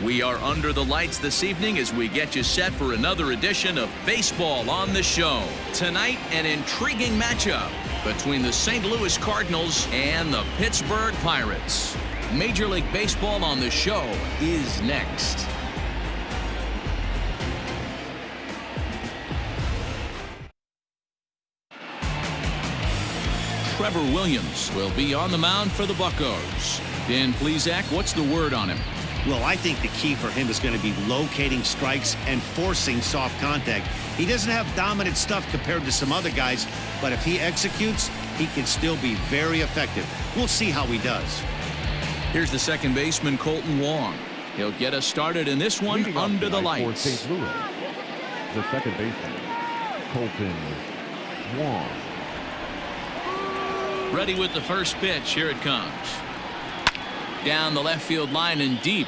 We are under the lights this evening as we get you set for another edition of Baseball on the Show. Tonight, an intriguing matchup between the St. Louis Cardinals and the Pittsburgh Pirates. Major League Baseball on the Show is next. Trevor Williams will be on the mound for the Buccos. Dan Plesac, what's the word on him? Well, I think the key for him is going to be locating strikes and forcing soft contact. He doesn't have dominant stuff compared to some other guys, but if he executes, he can still be very effective. We'll see how he does. Here's the second baseman, Colton Wong. He'll get us started in this one under the lights. For St. Louis, the second baseman, Colton Wong. Ready with the first pitch. Here it comes. Down the left field line and deep.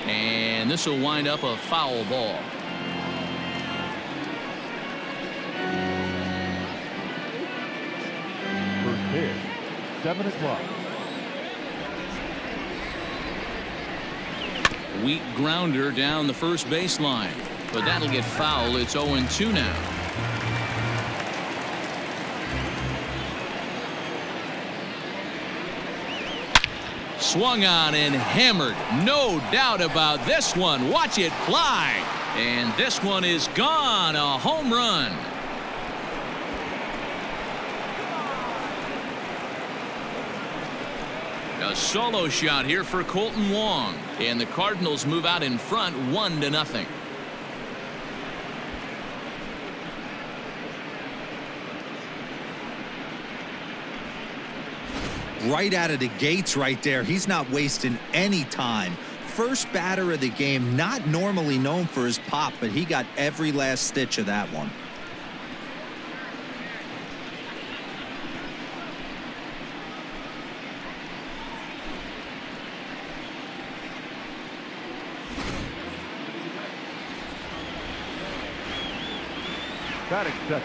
And this will wind up a foul ball. First pitch, 7 o'clock. Weak grounder down the first baseline. But that'll get foul. It's 0-2 now. Swung on and hammered. No doubt about this one. Watch it fly. And this one is gone. A home run. A solo shot here for Colton Wong. And the Cardinals move out in front 1-0. Right out of the gates right there. He's not wasting any time. First batter of the game, not normally known for his pop, but he got every last stitch of that one.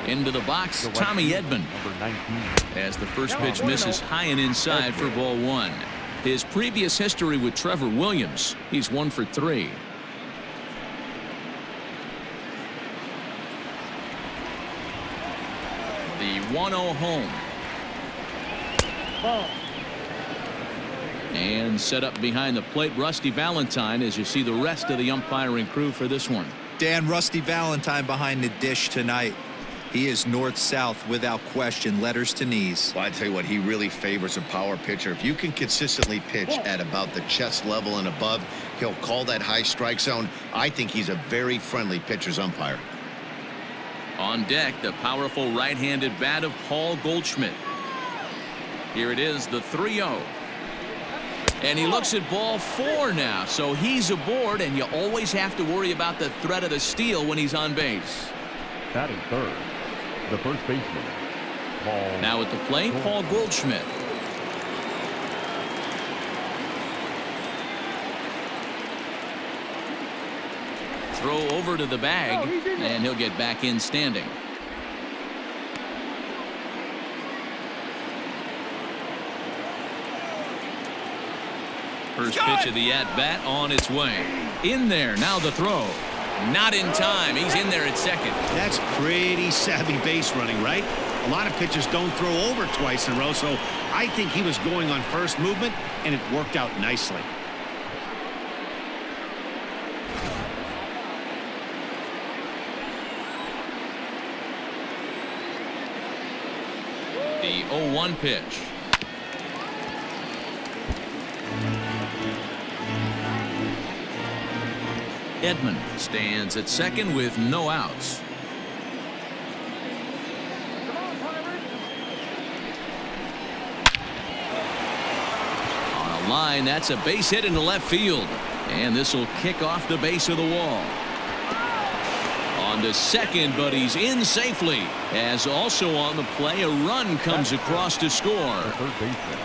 Into the box, Tommy Edmond. As the first pitch misses high and inside for ball one. His previous history with Trevor Williams, he's 1 for 3. The 1-0 home. And set up behind the plate, Rusty Valentine, as you see the rest of the umpiring crew for this one. Dan, Rusty Valentine behind the dish tonight. He is north-south without question, letters to knees. Well, I tell you what, he really favors a power pitcher. If you can consistently pitch at about the chest level and above, he'll call that high strike zone. I think he's a very friendly pitcher's umpire. On deck, the powerful right-handed bat of Paul Goldschmidt. Here it is, the 3-0. And he looks at ball 4 now, so he's aboard, and you always have to worry about the threat of the steal when he's on base. Batting third, the first baseman, Paul. Now at the plate, Paul Goldschmidt. Throw over to the bag, and he'll get back in standing. First pitch of the at-bat on its way. In there, now the throw. Not in time. He's in there at second. That's pretty savvy base running, right? A lot of pitchers don't throw over twice in a row, so I think he was going on first movement, and it worked out nicely. The 0-1 pitch. Edmond stands at second with no outs. On a line, that's a base hit into left field. And this will kick off the base of the wall. On to second, but he's in safely. As also on the play, a run comes across to score.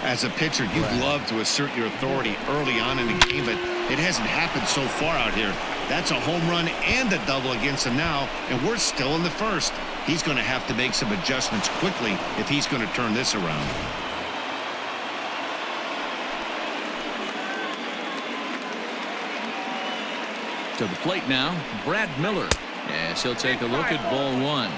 As a pitcher, you'd love to assert your authority early on in the game, but it hasn't happened so far out here. That's a home run and a double against him now, and we're still in the first. He's going to have to make some adjustments quickly if he's going to turn this around. To the plate now, Brad Miller. Yes, he'll take a look at ball one.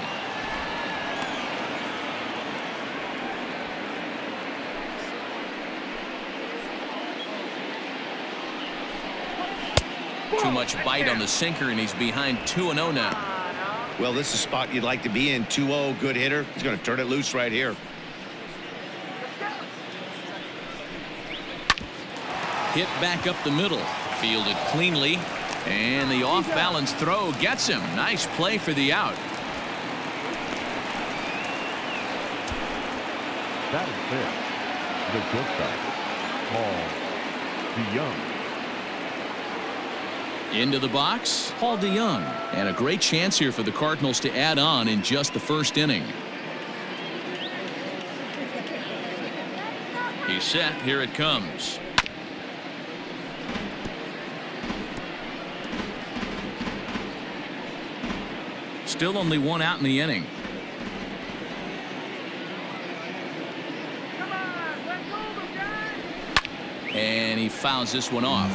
Too much bite on the sinker, and he's behind 2-0 now. Well, this is a spot you'd like to be in. 2-0, good hitter. He's going to turn it loose right here. Hit back up the middle. Fielded cleanly. And the off-balance throw gets him. Nice play for the out. That is it. The shortstop, Paul DeYoung. Into the box, Paul DeYoung. And a great chance here for the Cardinals to add on in just the first inning. He's set. Here it comes. Still only one out in the inning. And he fouls this one off.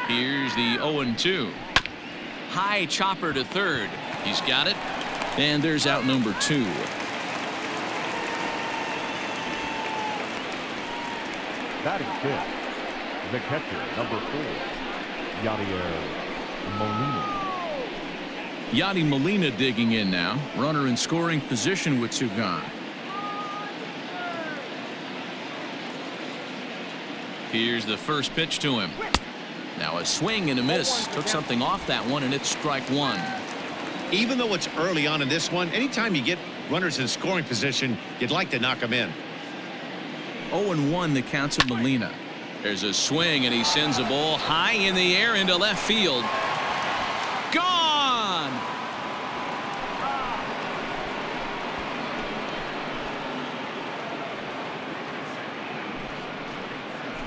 Here's the 0-2. High chopper to third. He's got it. And there's out number 2. Batting fifth, the catcher, number 4, Yadier Molina. Yadier Molina digging in now. Runner in scoring position with 2 gone. Here's the first pitch to him. Now a swing and a miss. Took something off that one, and it's strike 1. Even though it's early on in this one, anytime you get runners in scoring position, you'd like to knock them in. 0-1 the count to Molina. There's a swing, and he sends a ball high in the air into left field. Gone!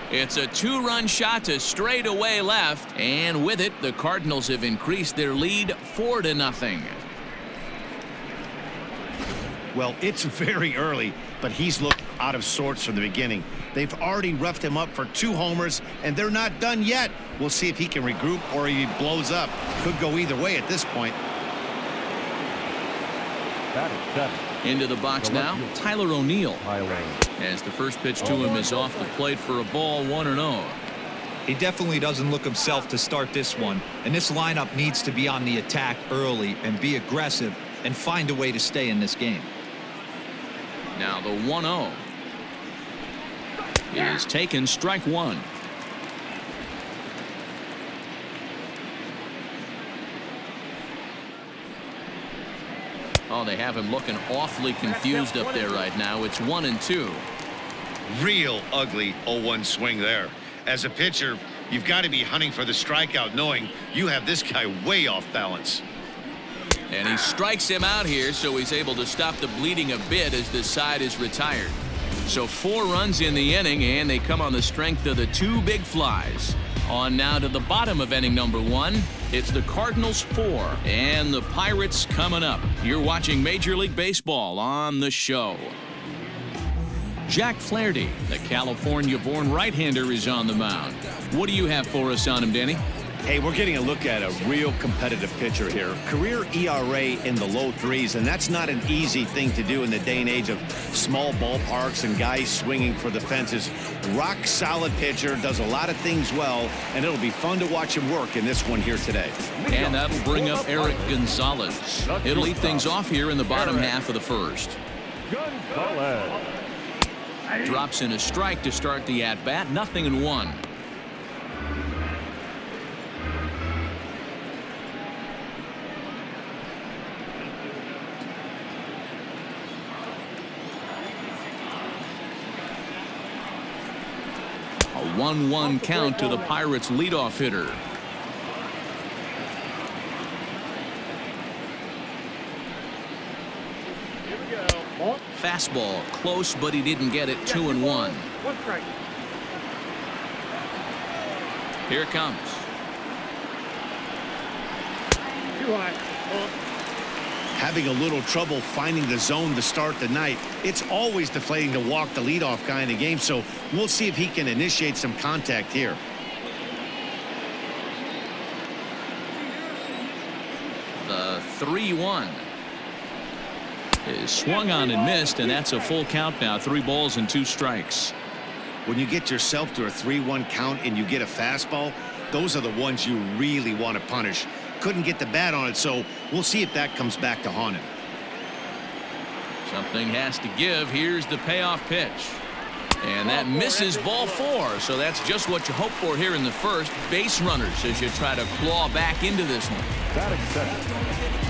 It's a 2-run shot to straightaway left, and with it, the Cardinals have increased their lead 4-0. Well, it's very early, but he's looked out of sorts from the beginning. They've already roughed him up for 2 homers, and they're not done yet. We'll see if he can regroup or he blows up. Could go either way at this point. That is 7. Into the box now, Tyler O'Neill. As the first pitch to him is off the plate for a ball, 1-0. He definitely doesn't look himself to start this one, and this lineup needs to be on the attack early and be aggressive and find a way to stay in this game. Now the 1-0 is taken, strike 1. Oh, they have him looking awfully confused up there right now. It's 1-2. Real ugly 0-1 swing there. As a pitcher, you've got to be hunting for the strikeout, knowing you have this guy way off balance. And he strikes him out here, so he's able to stop the bleeding a bit as this side is retired. So 4 runs in the inning, and they come on the strength of the 2 big flies. On now to the bottom of inning number 1. It's the Cardinals 4 and the Pirates coming up. You're watching Major League Baseball on the show. Jack Flaherty, the California-born right-hander, is on the mound. What do you have for us on him, Danny? Hey, we're getting a look at a real competitive pitcher here. Career ERA in the low 3s, and that's not an easy thing to do in the day and age of small ballparks and guys swinging for the fences. Rock solid pitcher, does a lot of things well, and it'll be fun to watch him work in this one here today. And that'll bring up Eric Gonzalez. It'll lead things off here in the bottom half of the first. Gonzalez. Drops in a strike to start the at-bat. 0-1. A 1-1 count to the Pirates leadoff hitter. Fastball close, but he didn't get it. 2-1. Here it comes. having a little trouble finding the zone to start the night. It's always deflating to walk the leadoff guy in the game, so we'll see if he can initiate some contact here. The 3-1 is swung on and missed, and that's a full count now. 3 balls and 2 strikes. When you get yourself to a 3-1 count and you get a fastball, those are the ones you really want to punish. Couldn't get the bat on it, so we'll see if that comes back to haunt him. Something has to give. Here's the payoff pitch. And that misses ball 4. So that's just what you hope for here in the first. Base runners as you try to claw back into this one. Batting second,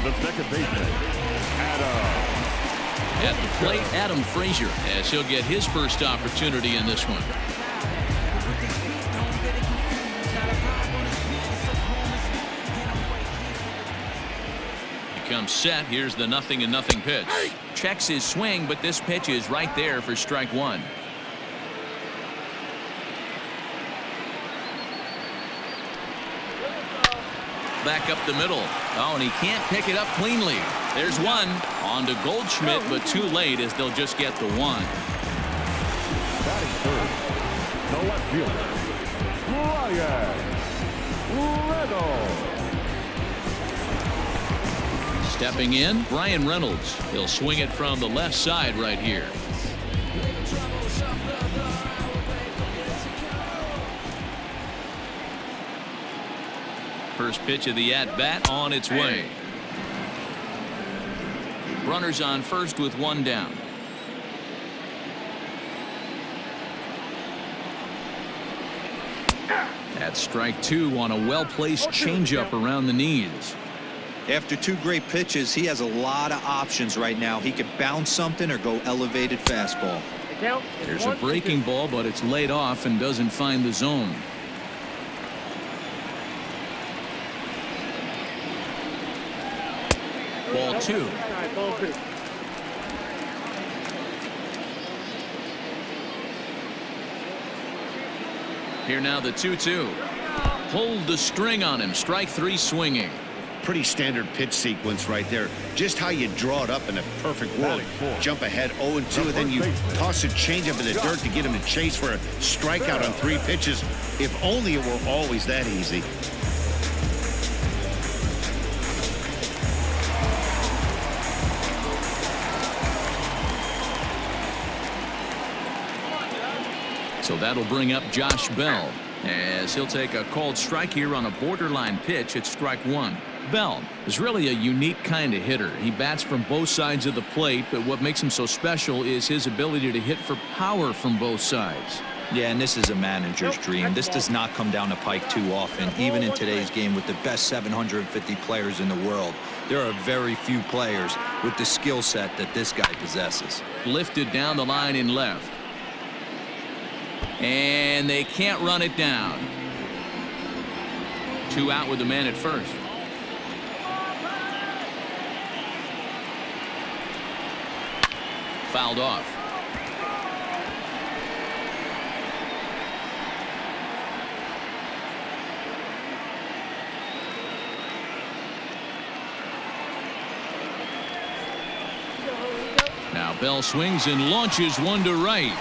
the second baseman, Adam. At the plate, Adam Frazier, as he'll get his first opportunity in this one. Comes set. Here's the 0-0 pitch. Checks his swing, but this pitch is right there for strike 1. Back up the middle. Oh, and he can't pick it up cleanly. There's one. On to Goldschmidt, but too late as they'll just get the 1. Batting third, the left fielder, Reynolds. Stepping in, Reynolds. He'll swing it from the left side right here. First pitch of the at-bat on its way. Runners on first with 1 down. That's strike 2 on a well-placed changeup around the knees. After 2 great pitches, he has a lot of options right now. He could bounce something or go elevated fastball. There's a breaking ball, but it's laid off and doesn't find the zone. Ball 2. Here now the 2-2. Hold the string on him. Strike 3 swinging. Pretty standard pitch sequence right there. Just how you draw it up in a perfect world. Jump ahead 0-2, and then you toss a changeup in the dirt to get him to chase for a strikeout on 3 pitches. If only it were always that easy. So that'll bring up Josh Bell, as he'll take a called strike here on a borderline pitch at strike 1. Bell is really a unique kind of hitter. He bats from both sides of the plate, but what makes him so special is his ability to hit for power from both sides. Yeah, and this is a manager's dream. This does not come down the pike too often. Even in today's game with the best 750 players in the world, there are very few players with the skill set that this guy possesses. Lifted down the line in left. And they can't run it down. 2 out with the man at first. Fouled off. Now Bell swings and launches one to right.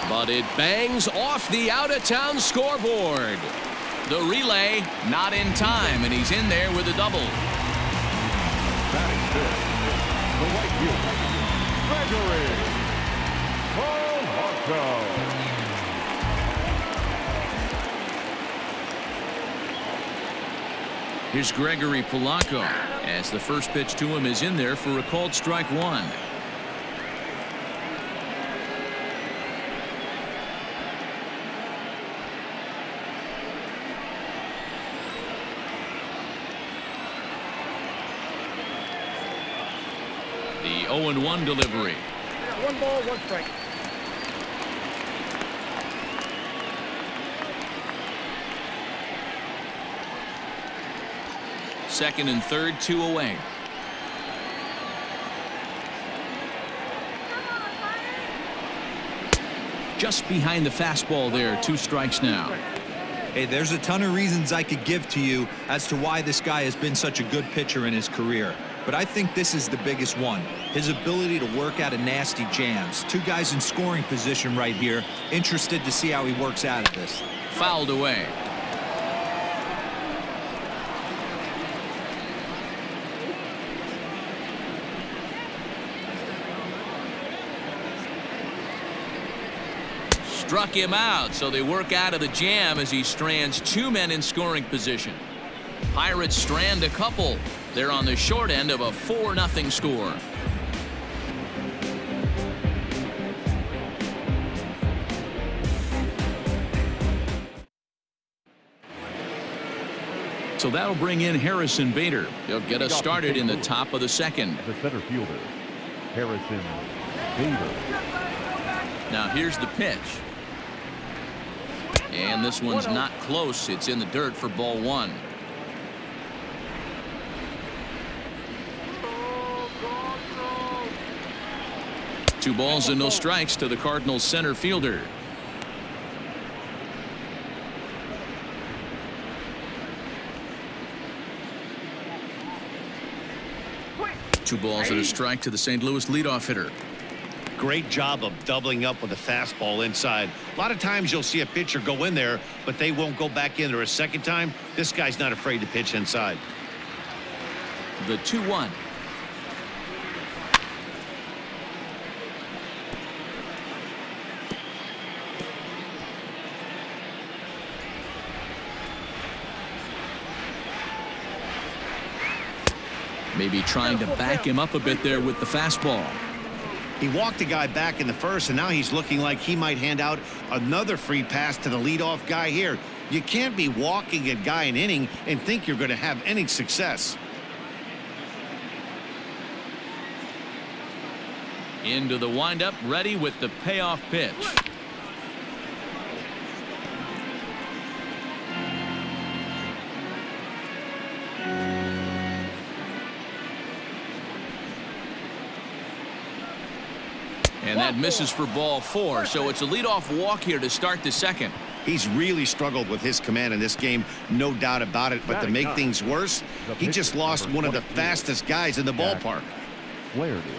But it bangs off the out-of-town scoreboard. The relay not in time, and he's in there with a double. Batting fifth, the right fielder, Gregory Polanco. Here's Gregory Polanco, as the first pitch to him is in there for a called strike 1. The 0-1 delivery. 1 ball, 1 strike. Second and third, 2 away. Just behind the fastball there, 2 strikes now. Hey, there's a ton of reasons I could give to you as to why this guy has been such a good pitcher in his career. But I think this is the biggest one. His ability to work out of nasty jams. Two guys in scoring position right here. Interested to see how he works out of this. Fouled away. Struck him out, so they work out of the jam as he strands two men in scoring position. Pirates strand a couple. They're on the short end of a 4-0 score. So that'll bring in Harrison Vader. He'll get us started in the top of the second. The center fielder, Harrison Vader. Now here's the pitch. And this one's not close. It's in the dirt for ball one. Two balls and no strikes to the Cardinals center fielder. Two balls and a strike to the St. Louis leadoff hitter. Great job of doubling up with a fastball inside. A lot of times you'll see a pitcher go in there, but they won't go back in there a second time. This guy's not afraid to pitch inside. The 2-1. Maybe trying to back him up a bit there with the fastball. He walked a guy back in the first, and now he's looking like he might hand out another free pass to the leadoff guy here. You can't be walking a guy an inning and think you're going to have any success. Into the windup, ready with the payoff pitch. And that misses for ball four, so it's a leadoff walk here to start the second. He's really struggled with his command in this game, no doubt about it. But to make things worse, he just lost one of the fastest guys in the ballpark. Flaherty.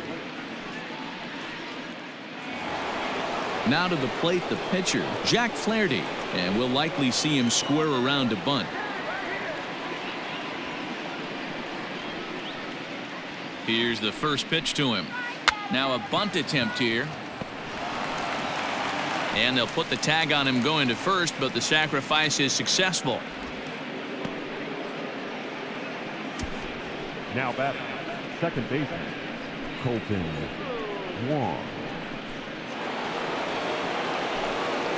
Now to the plate, the pitcher, Jack Flaherty, and we'll likely see him square around to bunt. Here's the first pitch to him. Now a bunt attempt here. And they'll put the tag on him going to first, but the sacrifice is successful. Now batting, second baseman, Colton Wong.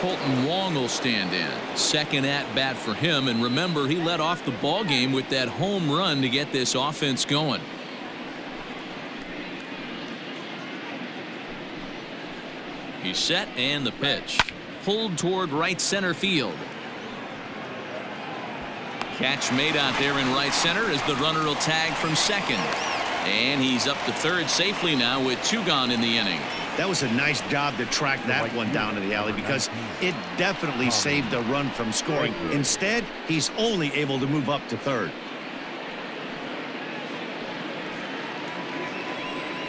Colton Wong will stand in. Second at bat for him, and remember, he led off the ball game with that home run to get this offense going. He's set, and the pitch. Pulled toward right center field. Catch made out there in right center as the runner will tag from second. And he's up to third safely now with two gone in the inning. That was a nice job to track that one down to the alley because it definitely saved the run from scoring. Instead, he's only able to move up to third.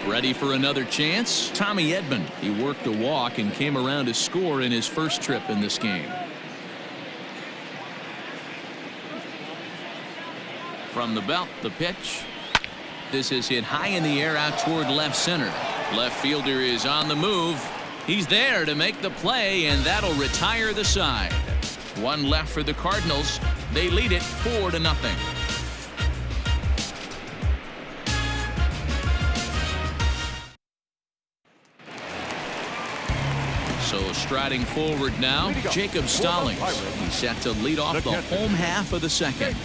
Ready for another chance? Tommy Edmond. He worked a walk and came around to score in his first trip in this game. From the belt, the pitch. This is hit high in the air out toward left center. Left fielder is on the move. He's there to make the play, and that'll retire the side. One left for the Cardinals. They lead it 4-0. So striding forward now, Jacob Stallings. He's set to lead off the home half of the second.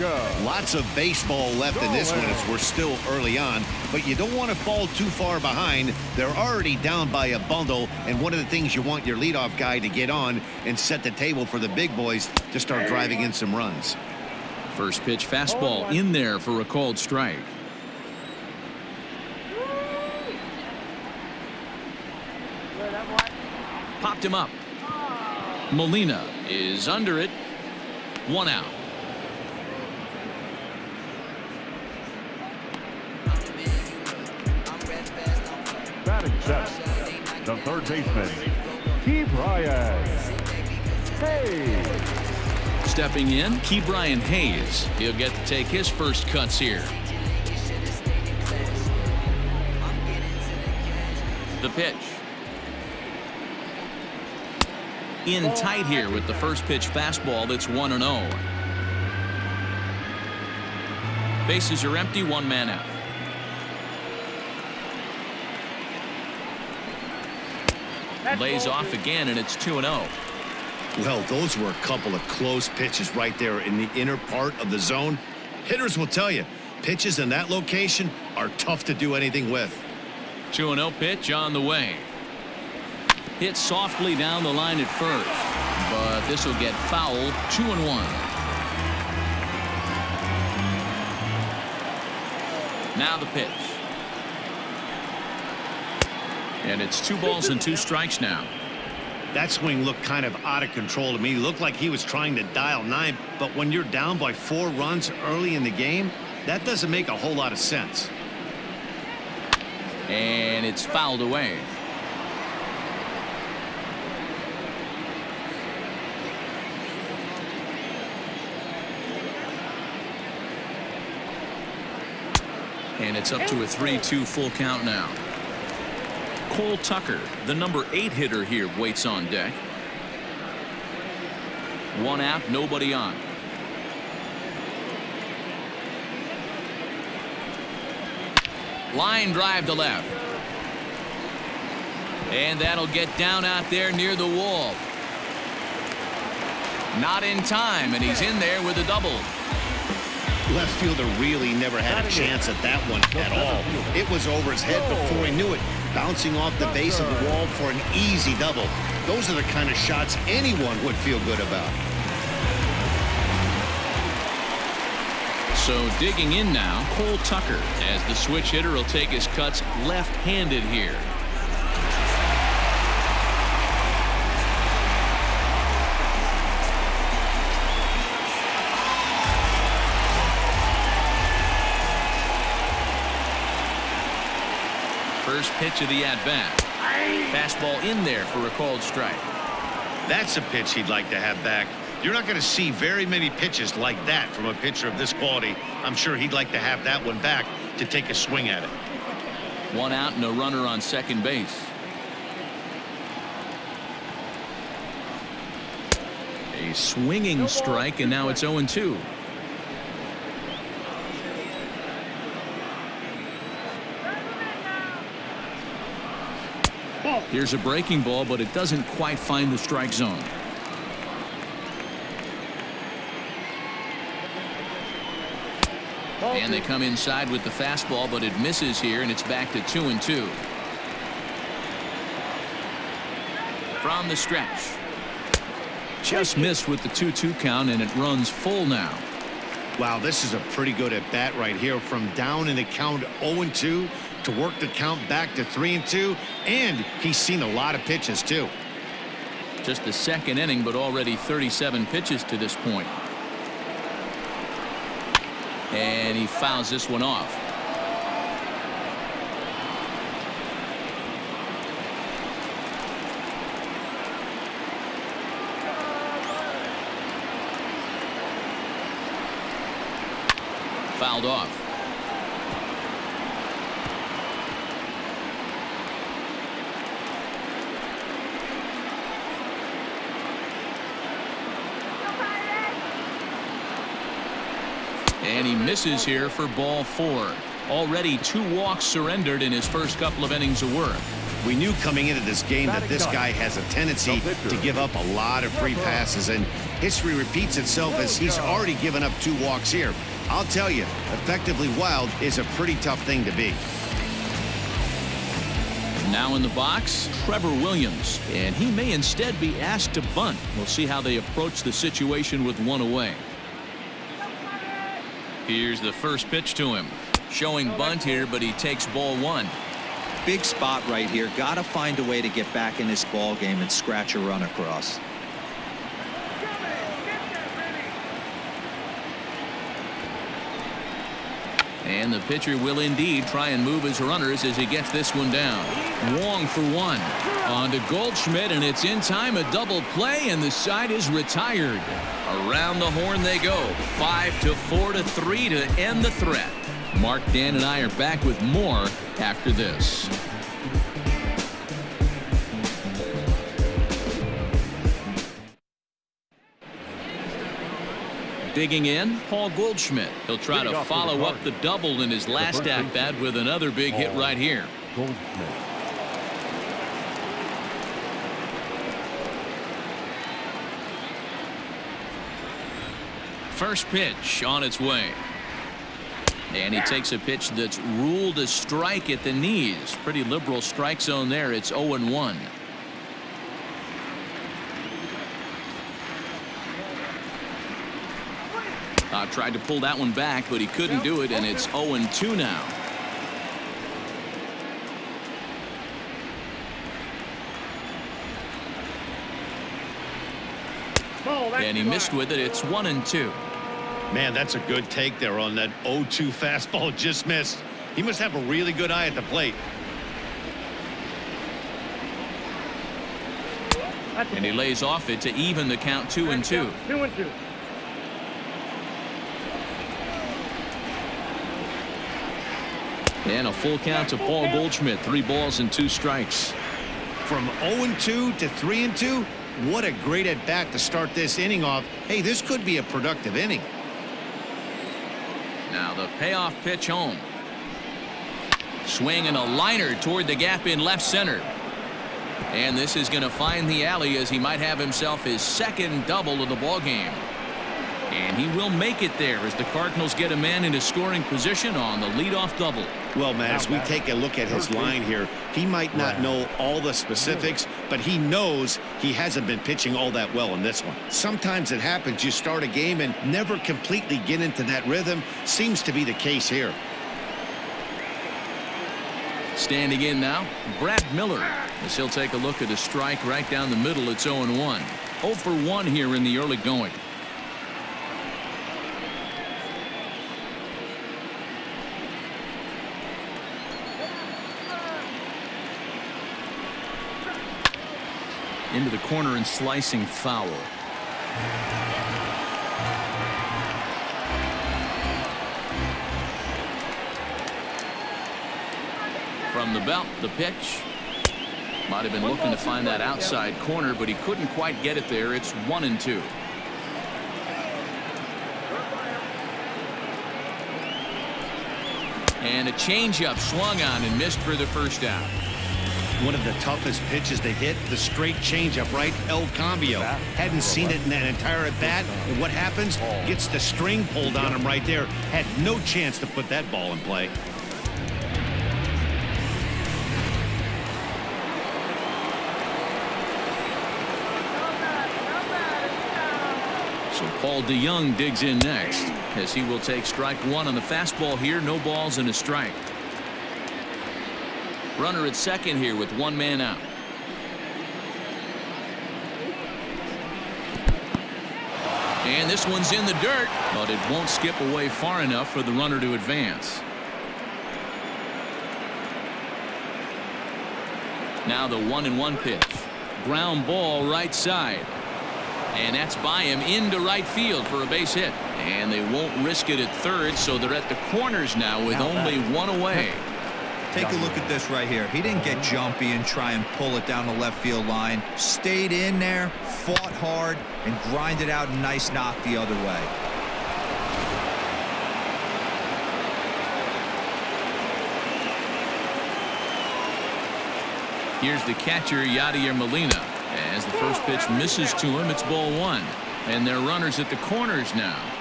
Lots of baseball left in this one as we're still early on, but you don't want to fall too far behind. They're already down by a bundle, and one of the things you want your leadoff guy to get on and set the table for the big boys to start driving in some runs. First pitch fastball in there for a called strike. Popped him up. Molina is under it. 1 out. Batting seventh, the third baseman, Hayes. Stepping in, Ke'Bryan Hayes. He'll get to take his first cuts here. The pitch. In tight here with the first pitch fastball that's 1-0. Bases are empty, 1 man out. Lays off again, and it's 2-0. Well, those were a couple of close pitches right there in the inner part of the zone. Hitters will tell you, pitches in that location are tough to do anything with. 2-0 pitch on the way. Hit softly down the line at first, but this will get fouled. 2-1. Now the pitch. And it's 2 balls and 2 strikes now. That swing looked kind of out of control to me. Looked like he was trying to dial 9, but when you're down by 4 runs early in the game, that doesn't make a whole lot of sense. And it's fouled away. And it's up to a 3-2 full count now. Cole Tucker, the number 8 hitter here, waits on deck. 1 out, nobody on. Line drive to left. And that'll get down out there near the wall. Not in time, and he's in there with a double. Left fielder really never had a chance at that one at all. It was over his head before he knew it, bouncing off the base of the wall for an easy double. Those are the kind of shots anyone would feel good about. So digging in now, Cole Tucker, as the switch hitter will take his cuts left-handed here. First pitch of the at-bat. Fastball in there for a called strike. That's a pitch he'd like to have back. You're not going to see very many pitches like that from a pitcher of this quality. I'm sure he'd like to have that one back to take a swing at it. 1 out and a runner on second base. A swinging strike, and now it's 0-2. Here's a breaking ball, but it doesn't quite find the strike zone. And they come inside with the fastball, but it misses here, and it's back to 2-2. From the stretch. Just missed with the 2-2 count, and it runs full now. Wow, this is a pretty good at bat right here. From down in the count 0-2 to work the count back to 3-2, and he's seen a lot of pitches too. Just the second inning, but already 37 pitches to this point. And he fouls this one off. Fouled off. And he misses here for ball 4. Already 2 walks surrendered in his first couple of innings of work. We knew coming into this game that this guy has a tendency to give up a lot of free passes, and history repeats itself as he's already given up 2 walks here. I'll tell you, effectively wild is a pretty tough thing to be. Now in the box, Trevor Williams, and he may instead be asked to bunt. We'll see how they approach the situation with 1 away. Here's the first pitch to him. Showing bunt here, but he takes ball 1. Big spot right here. Got to find a way to get back in this ball game and scratch a run across. And the pitcher will indeed try and move his runners as he gets this one down. Wong for one. On to Goldschmidt, and it's in time, a double play, and the side is retired. Around the horn they go. 5-4 to 3 to end the threat. Mark, Dan, and I are back with more after this. Digging in, Paul Goldschmidt. He'll try to follow up the double in his last at-bat with another big hit right here. Goldschmidt. First pitch on its way. And he takes a pitch that's ruled a strike at the knees. Pretty liberal strike zone there. It's 0-1. Tried to pull that one back, but he couldn't do it, and it's 0-2 now. And he missed with it. It's 1-2. Man, that's a good take there on that 0-2 fastball. Just missed. He must have a really good eye at the plate. And he lays off it to even the count 2-2. 2-2. And a full count to Paul Goldschmidt. 3 balls and 2 strikes. From 0-2 to 3-2, what a great at bat to start this inning off. Hey, this could be a productive inning. Now the payoff pitch home. Swing and a liner toward the gap in left center. And this is going to find the alley as he might have himself his second double of the ball game. And he will make it there as the Cardinals get a man into scoring position on the leadoff double. Well, Matt, as we take a look at his line here, he might not know all the specifics, but he knows he hasn't been pitching all that well in this one. Sometimes it happens. You start a game and never completely get into that rhythm. Seems to be the case here. Standing in now, Brad Miller, as he'll take a look at a strike right down the middle. It's 0-1. 0 for 1 here in the early going. Into the corner and slicing foul. From the belt, the pitch. Might have been looking to find that outside corner, but he couldn't quite get it there. It's 1-2. And a changeup swung on and missed for the first out. One of the toughest pitches to hit, the straight changeup, right? El Cambio. Hadn't seen it in that entire at bat. And what happens? Gets the string pulled on him right there. Had no chance to put that ball in play. So Paul DeYoung digs in next as he will take strike 1 on the fastball here. No balls and a strike. Runner at second here with 1 man out. And this one's in the dirt, but it won't skip away far enough for the runner to advance. Now the 1-1 pitch. Ground ball right side. And that's by him into right field for a base hit. And they won't risk it at third, so they're at the corners now with only 1 away. Take a look at this right here. He didn't get jumpy and try and pull it down the left field line. Stayed in there, fought hard, and grinded out a nice knock the other way. Here's the catcher, Yadier Molina. As the first pitch misses to him, it's ball 1. And they're runners at the corners now.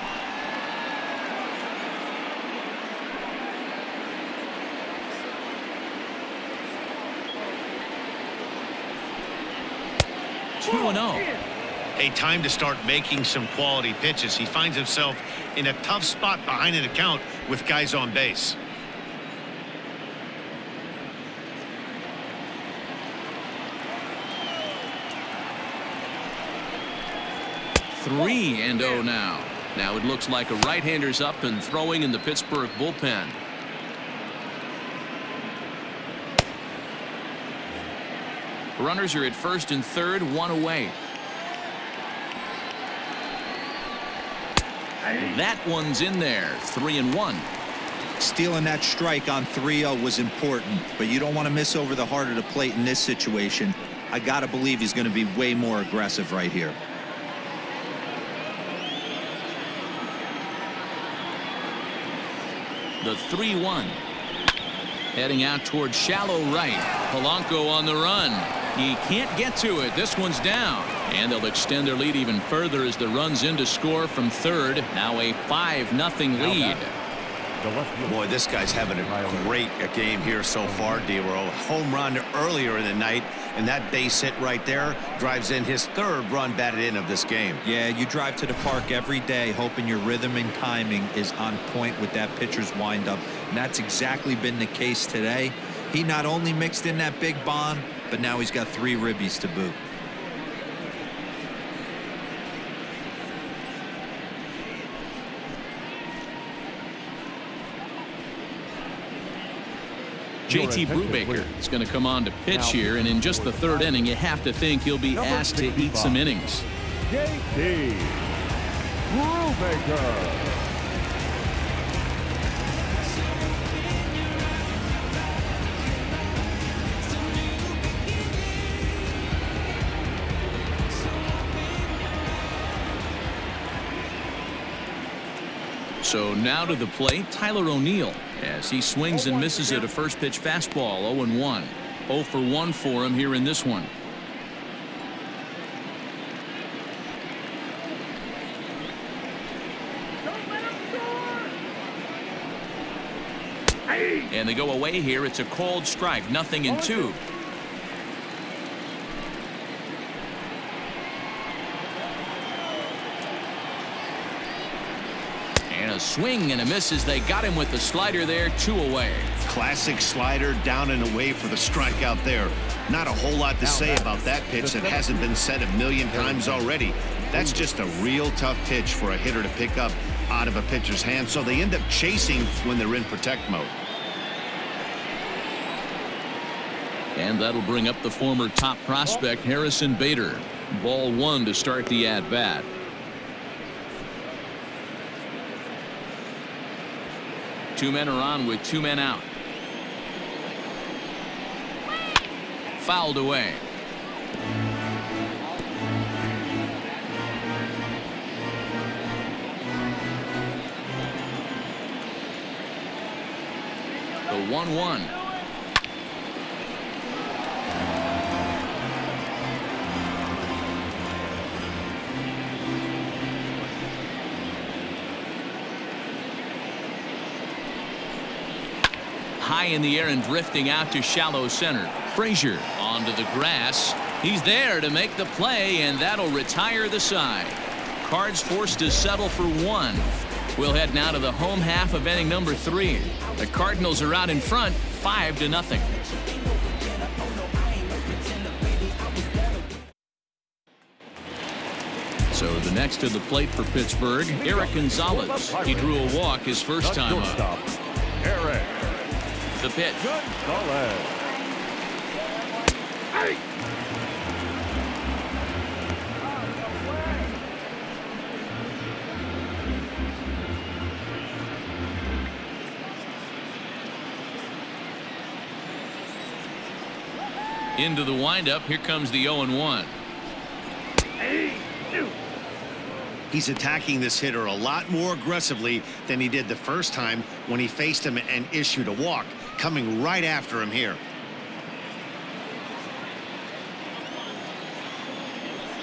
A time to start making some quality pitches. He finds himself in a tough spot behind an account with guys on base. Three and 0 now. Now it looks like a right-hander's up and throwing in the Pittsburgh bullpen. Runners are at first and third, one away. That one's in there, 3-1. Stealing that strike on 3-0 was important, but you don't want to miss over the heart of the plate in this situation. I got to believe he's going to be way more aggressive right here. The 3-1. Heading out towards shallow right. Polanco on the run. He can't get to it. This one's down. And they'll extend their lead even further as the run's in to score from third. Now a 5-0 lead. Boy, this guy's having a great game here so far, D-Roll. Home run earlier in the night, and that base hit right there drives in his third run batted in of this game. Yeah, you drive to the park every day hoping your rhythm and timing is on point with that pitcher's windup, and that's exactly been the case today. He not only mixed in that big bomb, but now he's got 3 ribbies to boot. JT Brubaker is going to come on to pitch here, and in just the third inning, you have to think he'll be asked to eat some innings. JT Brubaker. So now to the plate, Tyler O'Neill, as he swings and misses at a first pitch fastball. 0-1. 0 for 1 for him here in this one. And they go away here. It's a cold strike, 0-2. And a swing and a miss as they got him with the slider there, 2 away. Classic slider, down and away for the strikeout there. Not a whole lot to say about that pitch that hasn't been said a million times already. That's just a real tough pitch for a hitter to pick up out of a pitcher's hand, so they end up chasing when they're in protect mode. And that'll bring up the former top prospect Harrison Vader. Ball 1 to start the at-bat. Two men are on with 2 men out. Fouled away. The 1-1. High in the air and drifting out to shallow center. Frazier onto the grass. He's there to make the play, and that'll retire the side. Cards forced to settle for 1. We'll head now to the home half of inning number 3. The Cardinals are out in front, 5-0. So the next to the plate for Pittsburgh, Eric Gonzalez. He drew a walk his first time up. Eric. The pitch. Gonzalez. Into the windup. Here comes the 0-1. He's attacking this hitter a lot more aggressively than he did the first time when he faced him and issued a walk. Coming right after him here.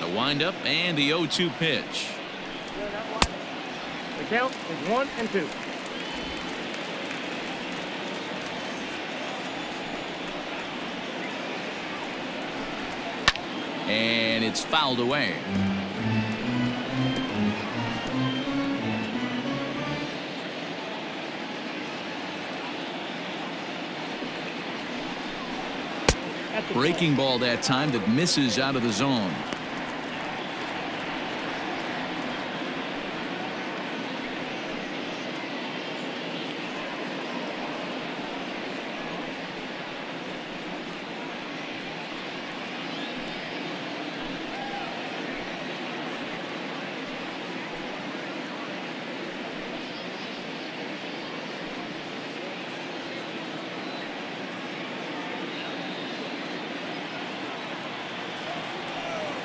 The windup and the 0-2 pitch. The count is 1-2. And it's fouled away. Breaking ball that time that misses out of the zone.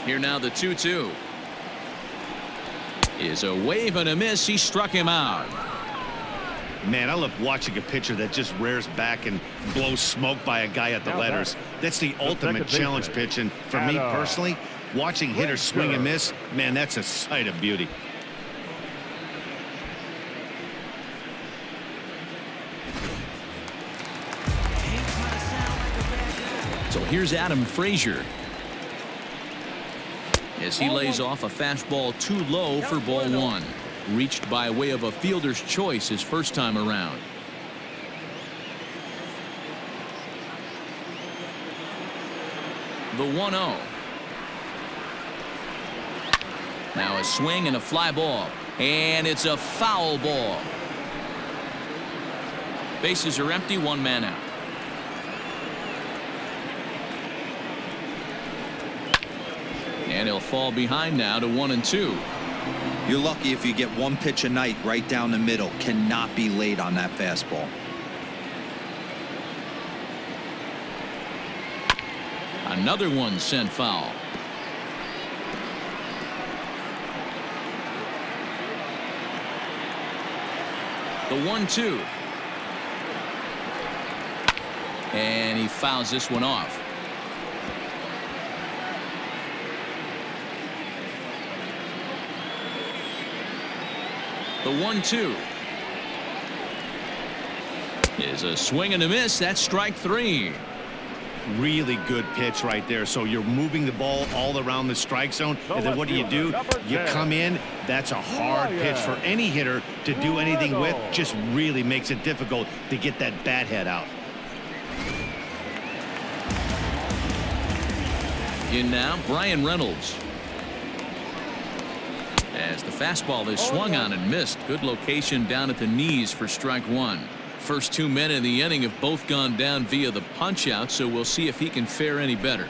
Here now the 2-2. Is a wave and a miss. He struck him out. Man, I love watching a pitcher that just rears back and blows smoke by a guy at the letters. That's the ultimate challenge pitch. And for me personally, watching hitters swing and miss, man, that's a sight of beauty. So here's Adam Frazier. As he lays off a fastball too low for ball one. Reached by way of a fielder's choice his first time around. The 1-0. Now a swing and a fly ball. And it's a foul ball. Bases are empty, one man out. And he'll fall behind now to 1-2. You're lucky if you get one pitch a night right down the middle. Cannot be late on that fastball. Another one sent foul. The 1-2. And he fouls this one off. The 1-2 is a swing and a miss. That's strike three. Really good pitch right there. So you're moving the ball all around the strike zone. And then what do? You come in. That's a hard pitch for any hitter to do anything with. Just really makes it difficult to get that bat head out. In now, Brian Reynolds. As the fastball is swung on and missed. Good location down at the knees for strike one. First 2 men in the inning have both gone down via the punch out, so we'll see if he can fare any better.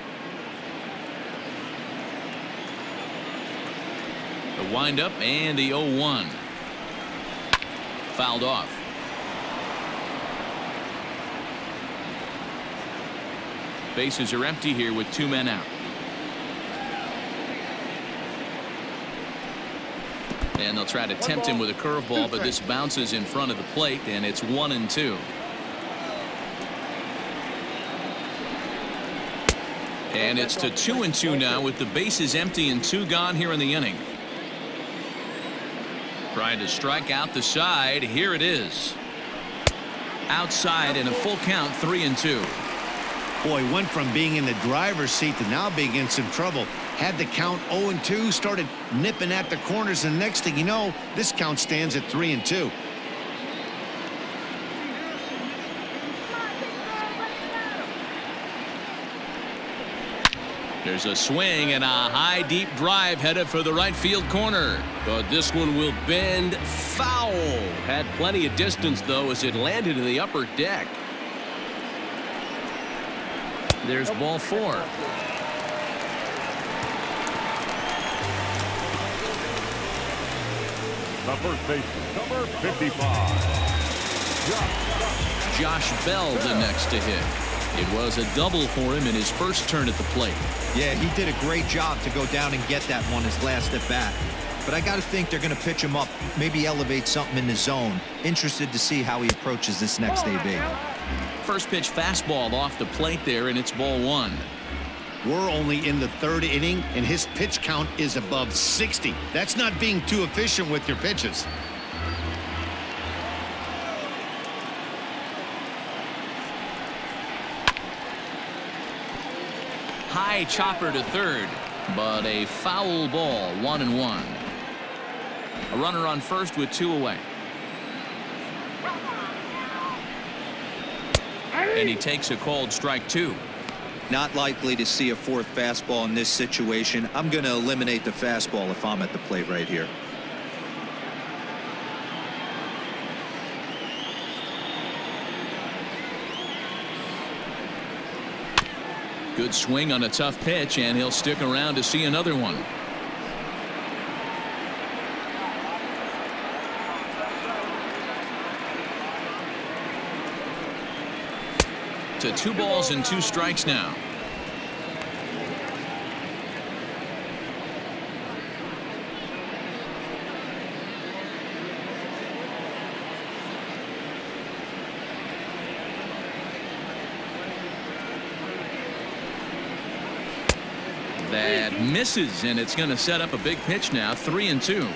The windup and the 0-1. Fouled off. Bases are empty here with 2 men out. And they'll try to tempt him with a curveball, but this bounces in front of the plate, and it's 1-2. And it's to 2-2 now with the bases empty and 2 gone here in the inning. Trying to strike out the side. Here it is. Outside in a full count, 3-2. Boy, went from being in the driver's seat to now being in some trouble. Had the count 0-2, started nipping at the corners, and next thing you know, this count stands at 3-2. There's a swing and a high deep drive headed for the right field corner. But this one will bend foul. Had plenty of distance though as it landed in the upper deck. There's ball 4. The first baseman, number 55. Josh Bell the next to hit. It was a double for him in his first turn at the plate. Yeah, he did a great job to go down and get that one his last at bat. But I got to think they're going to pitch him up, maybe elevate something in the zone. Interested to see how he approaches this next AB. First pitch fastball off the plate there, and it's ball 1. We're only in the 3rd inning, and his pitch count is above 60. That's not being too efficient with your pitches. High chopper to third, but a foul ball, 1-1. A runner on first with 2 away. And he takes a called strike 2. Not likely to see a 4th fastball in this situation. I'm going to eliminate the fastball if I'm at the plate right here. Good swing on a tough pitch, and he'll stick around to see another one. To 2 balls and 2 strikes now. That misses, and it's going to set up a big pitch now. 3-2.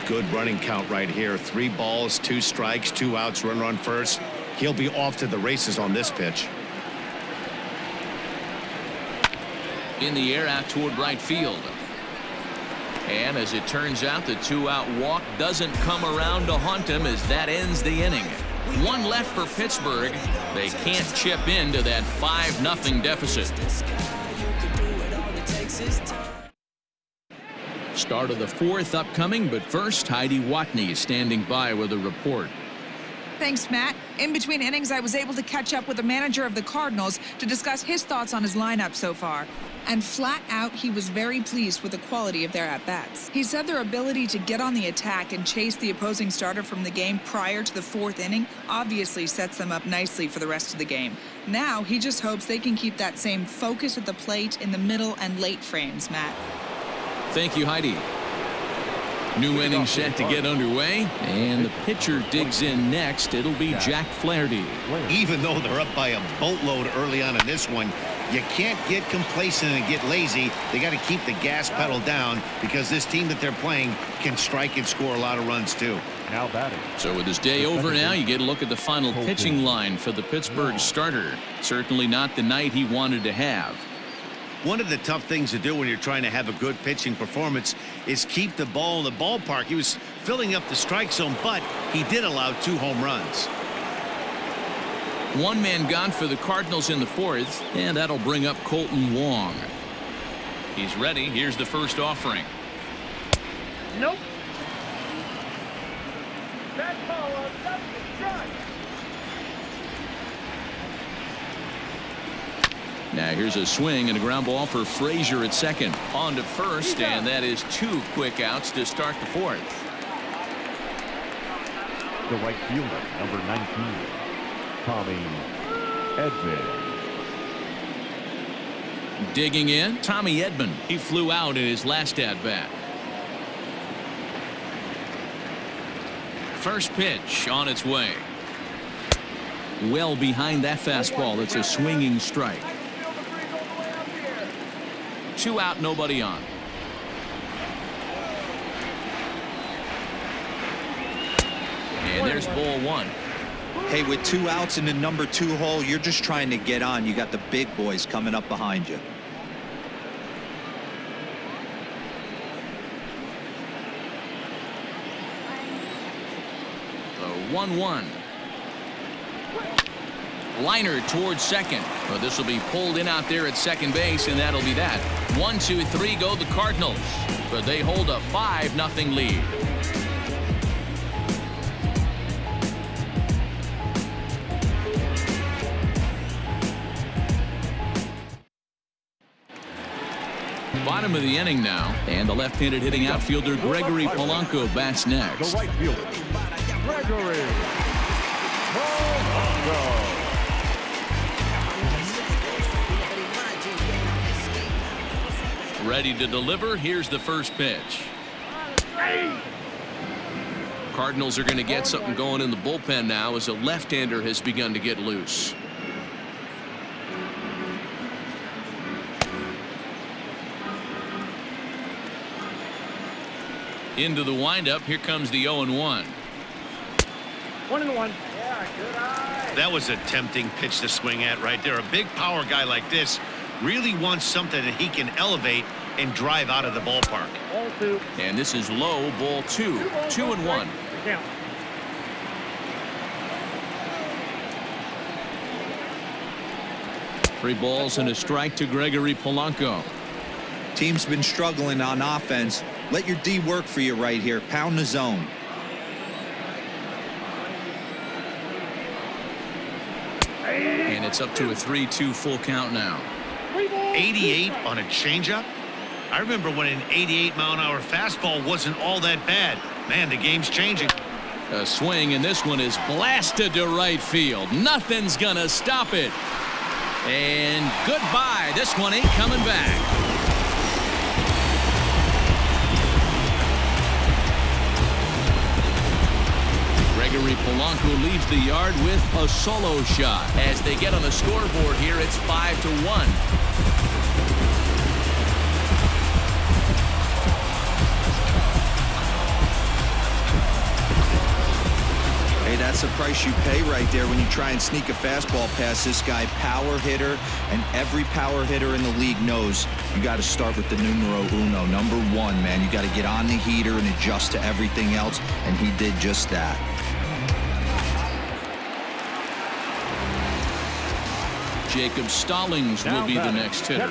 Good running count right here. 3 balls, 2 strikes, 2 outs, runner on first. He'll be off to the races on this pitch. In the air out toward right field. And as it turns out, the 2-out walk doesn't come around to haunt him as that ends the inning. 1 left for Pittsburgh. They can't chip into that 5-0 deficit. Start of the 4th upcoming, but first, Heidi Watney is standing by with a report. Thanks, Matt. In between innings, I was able to catch up with the manager of the Cardinals to discuss his thoughts on his lineup so far. And flat out, he was very pleased with the quality of their at-bats. He said their ability to get on the attack and chase the opposing starter from the game prior to the 4th inning obviously sets them up nicely for the rest of the game. Now, he just hopes they can keep that same focus at the plate in the middle and late frames, Matt. Thank you, Heidi. New inning set to get underway, and the pitcher digs in next. It'll be Jack Flaherty. Even though they're up by a boatload early on in this one, you can't get complacent and get lazy. They got to keep the gas pedal down because this team that they're playing can strike and score a lot of runs too. Now batting. So with this day over now, you get a look at the final pitching line for the Pittsburgh starter. Certainly not the night he wanted to have. One of the tough things to do when you're trying to have a good pitching performance is keep the ball in the ballpark. He was filling up the strike zone, but he did allow 2 home runs. 1 man gone for the Cardinals in the 4th, and that'll bring up Colton Wong. He's ready. Here's the first offering. Nope. Bad call on second strike. Now here's a swing and a ground ball for Frazier at second. On to first, and that is 2 quick outs to start the 4th. The right fielder, number 19, Tommy Edmond. Digging in, Tommy Edmond. He flew out in his last at-bat. First pitch on its way. Well behind that fastball. It's a swinging strike. 2 out, nobody on. And there's ball 1. Hey, with 2 outs in the number 2 hole, you're just trying to get on. You got the big boys coming up behind you. The 1-1. Liner towards second. Well, this will be pulled in out there at second base, and that'll be that. 1, 2, 3 go the Cardinals, but they hold a 5-0 lead. Bottom of the inning now, and the left-handed hitting outfielder Gregory Polanco bats next. The right fielder, Gregory Polanco. Ready to deliver. Here's the first pitch. Cardinals are going to get something going in the bullpen now as a left-hander has begun to get loose. Into the windup. Here comes the 0-1. 1-1. Yeah, good eye. That was a tempting pitch to swing at right there. A big power guy like this really wants something that he can elevate and drive out of the ballpark. Ball 2. And this is low, ball 2. 2-1. Count. Three balls and a strike to Gregory Polanco. Team's been struggling on offense. Let your D work for you right here. Pound the zone. And it's up to a 3-2 full count now. 88 on a changeup. I remember when an 88-mile-an-hour fastball wasn't all that bad. Man, the game's changing. A swing, and this one is blasted to right field. Nothing's gonna stop it. And goodbye. This one ain't coming back. Gregory Polanco leaves the yard with a solo shot. As they get on the scoreboard here, it's 5-1. that's the price you pay right there when you try and sneak a fastball past this guy. Power hitter, and every power hitter in the league knows you got to start with the numero uno, number one, man. You got to get on the heater and adjust to everything else, and he did just that. Jacob Stallings will be the next hitter.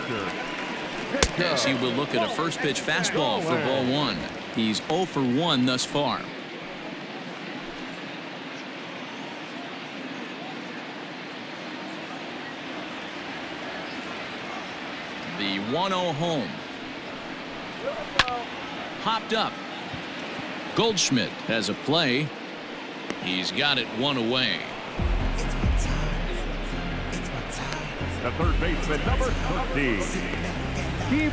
Yes, he will look at a first pitch fastball for ball one. He's 0 for 1 thus far. The 1-0 home. Hopped up. Goldschmidt has a play. He's got it one away. The third baseman, number 13,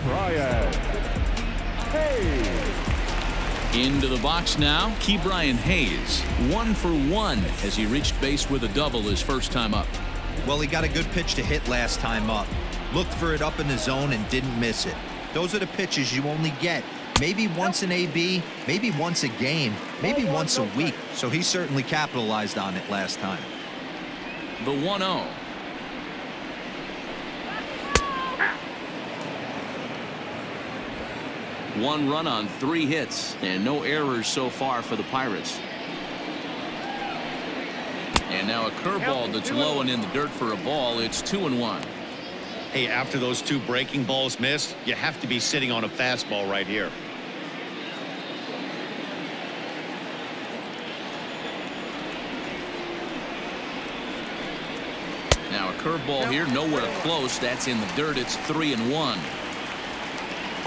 Brian Hayes. Into the box now, Brian Hayes, 1 for 1 as he reached base with a double his first time up. Well, he got a good pitch to hit last time up. Looked for it up in the zone and didn't miss it. Those are the pitches you only get maybe once in AB, maybe once a game, maybe once a week. So he certainly capitalized on it last time. The 1-0. One run on 3 hits and no errors so far for the Pirates. And now a curveball that's low and in the dirt for a ball. It's 2-1. Hey, after those 2 breaking balls missed, you have to be sitting on a fastball right here. Now a curveball here, nowhere close. That's in the dirt. It's 3-1.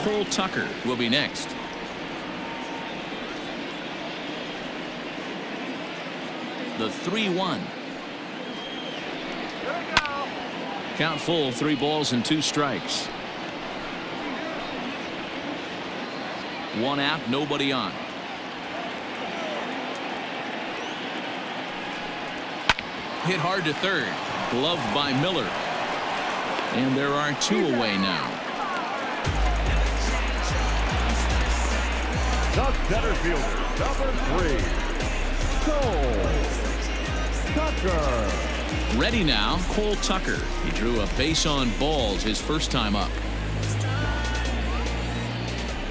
Cole Tucker will be next. The 3-1. Count full, 3 balls and 2 strikes. 1 out, nobody on. Hit hard to third. Gloved by Miller. And there are 2 away now. The center fielder, number 3, Cole Tucker. Ready now, Cole Tucker. He drew a base on balls his first time up.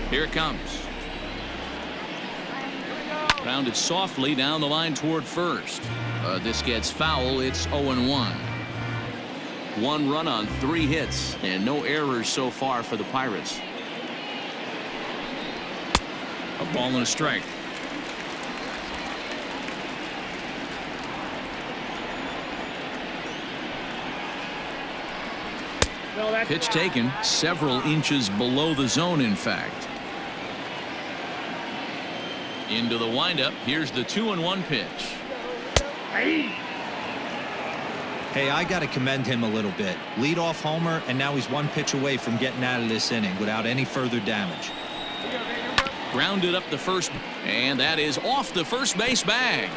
Here it comes. Grounded softly down the line toward first. This gets foul. It's 0-1. 1 run on 3 hits and no errors so far for the Pirates. A ball and a strike. Pitch taken several inches below the zone, in fact. Into the windup. Here's the 2-1 pitch. Hey, I got to commend him a little bit. Leadoff homer, and now he's 1 pitch away from getting out of this inning without any further damage. Grounded up the first, and that is off the first base bag.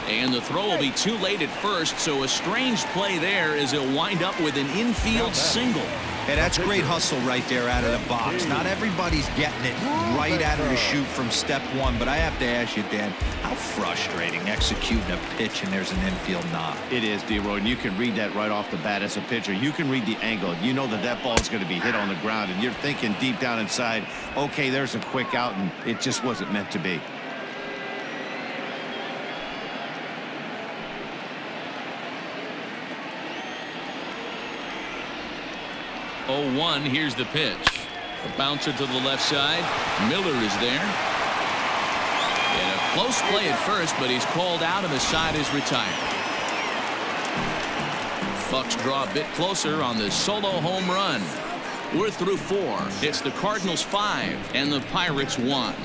And the throw will be too late at first, so a strange play there as he'll wind up with an infield single. Hey, that's great hustle right there out of the box. Not everybody's getting it right out of the chute from step 1, but I have to ask you, Dan, how frustrating executing a pitch and there's an infield knock. It is, D-Roy, and you can read that right off the bat as a pitcher. You can read the angle. You know that ball is going to be hit on the ground, and you're thinking deep down inside, okay, there's a quick out, and it just wasn't meant to be. Here's the pitch. A bouncer to the left side. Miller is there. And a close play at first, but he's called out and the side is retired. Bucks draw a bit closer on the solo home run. We're through 4. It's the Cardinals 5 and the Pirates 1.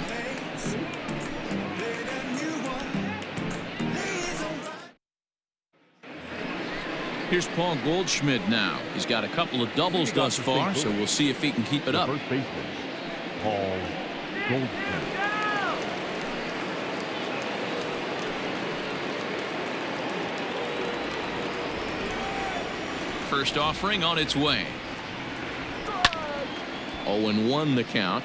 Here's Paul Goldschmidt now. He's got a couple of doubles thus far, so we'll see if he can keep it up. First baseman, Paul Goldschmidt. First offering on its way. 0-1 the count.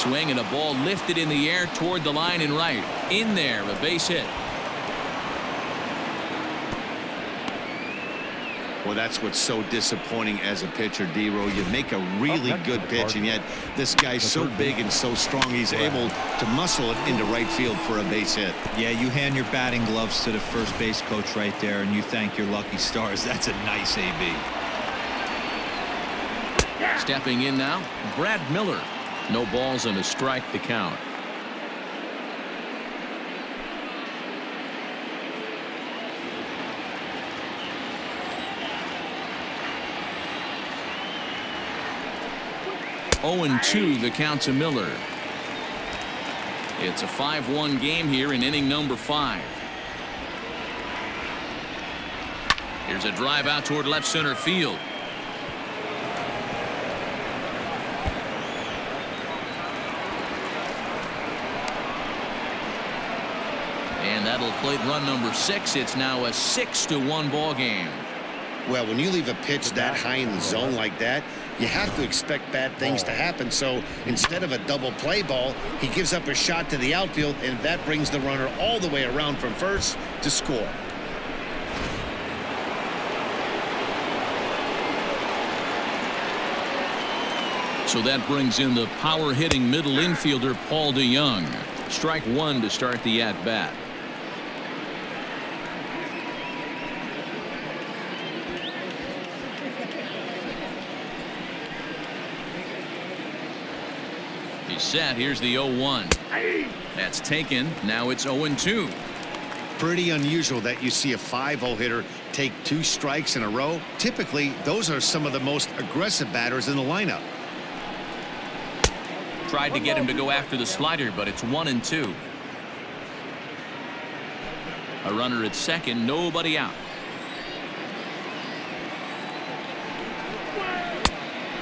Swing and a ball lifted in the air toward the line and right. In there, a base hit. Well, that's what's so disappointing as a pitcher, D-Row. You make a really good pitch, and yet this guy's so big and so strong, he's able to muscle it into right field for a base hit. Yeah, you hand your batting gloves to the first base coach right there, and you thank your lucky stars. That's a nice AB. Stepping in now, Brad Miller. No balls and a strike to count. Oh, 0-2 the count to Miller. It's a 5-1 game here in inning number 5. Here's a drive out toward left center field. And that'll plate run number 6. It's now a 6-1 ball game. Well, when you leave a pitch that high in the zone like that, you have to expect bad things to happen. So instead of a double play ball, he gives up a shot to the outfield, and that brings the runner all the way around from first to score. So that brings in the power hitting middle infielder Paul DeYoung. Strike 1 to start the at bat. He's set. Here's the 0-1. That's taken. Now it's 0-2. Pretty unusual that you see a 5-0 hitter take 2 strikes in a row. Typically, those are some of the most aggressive batters in the lineup. Tried to get him to go after the slider, but it's 1-2. A runner at second, nobody out.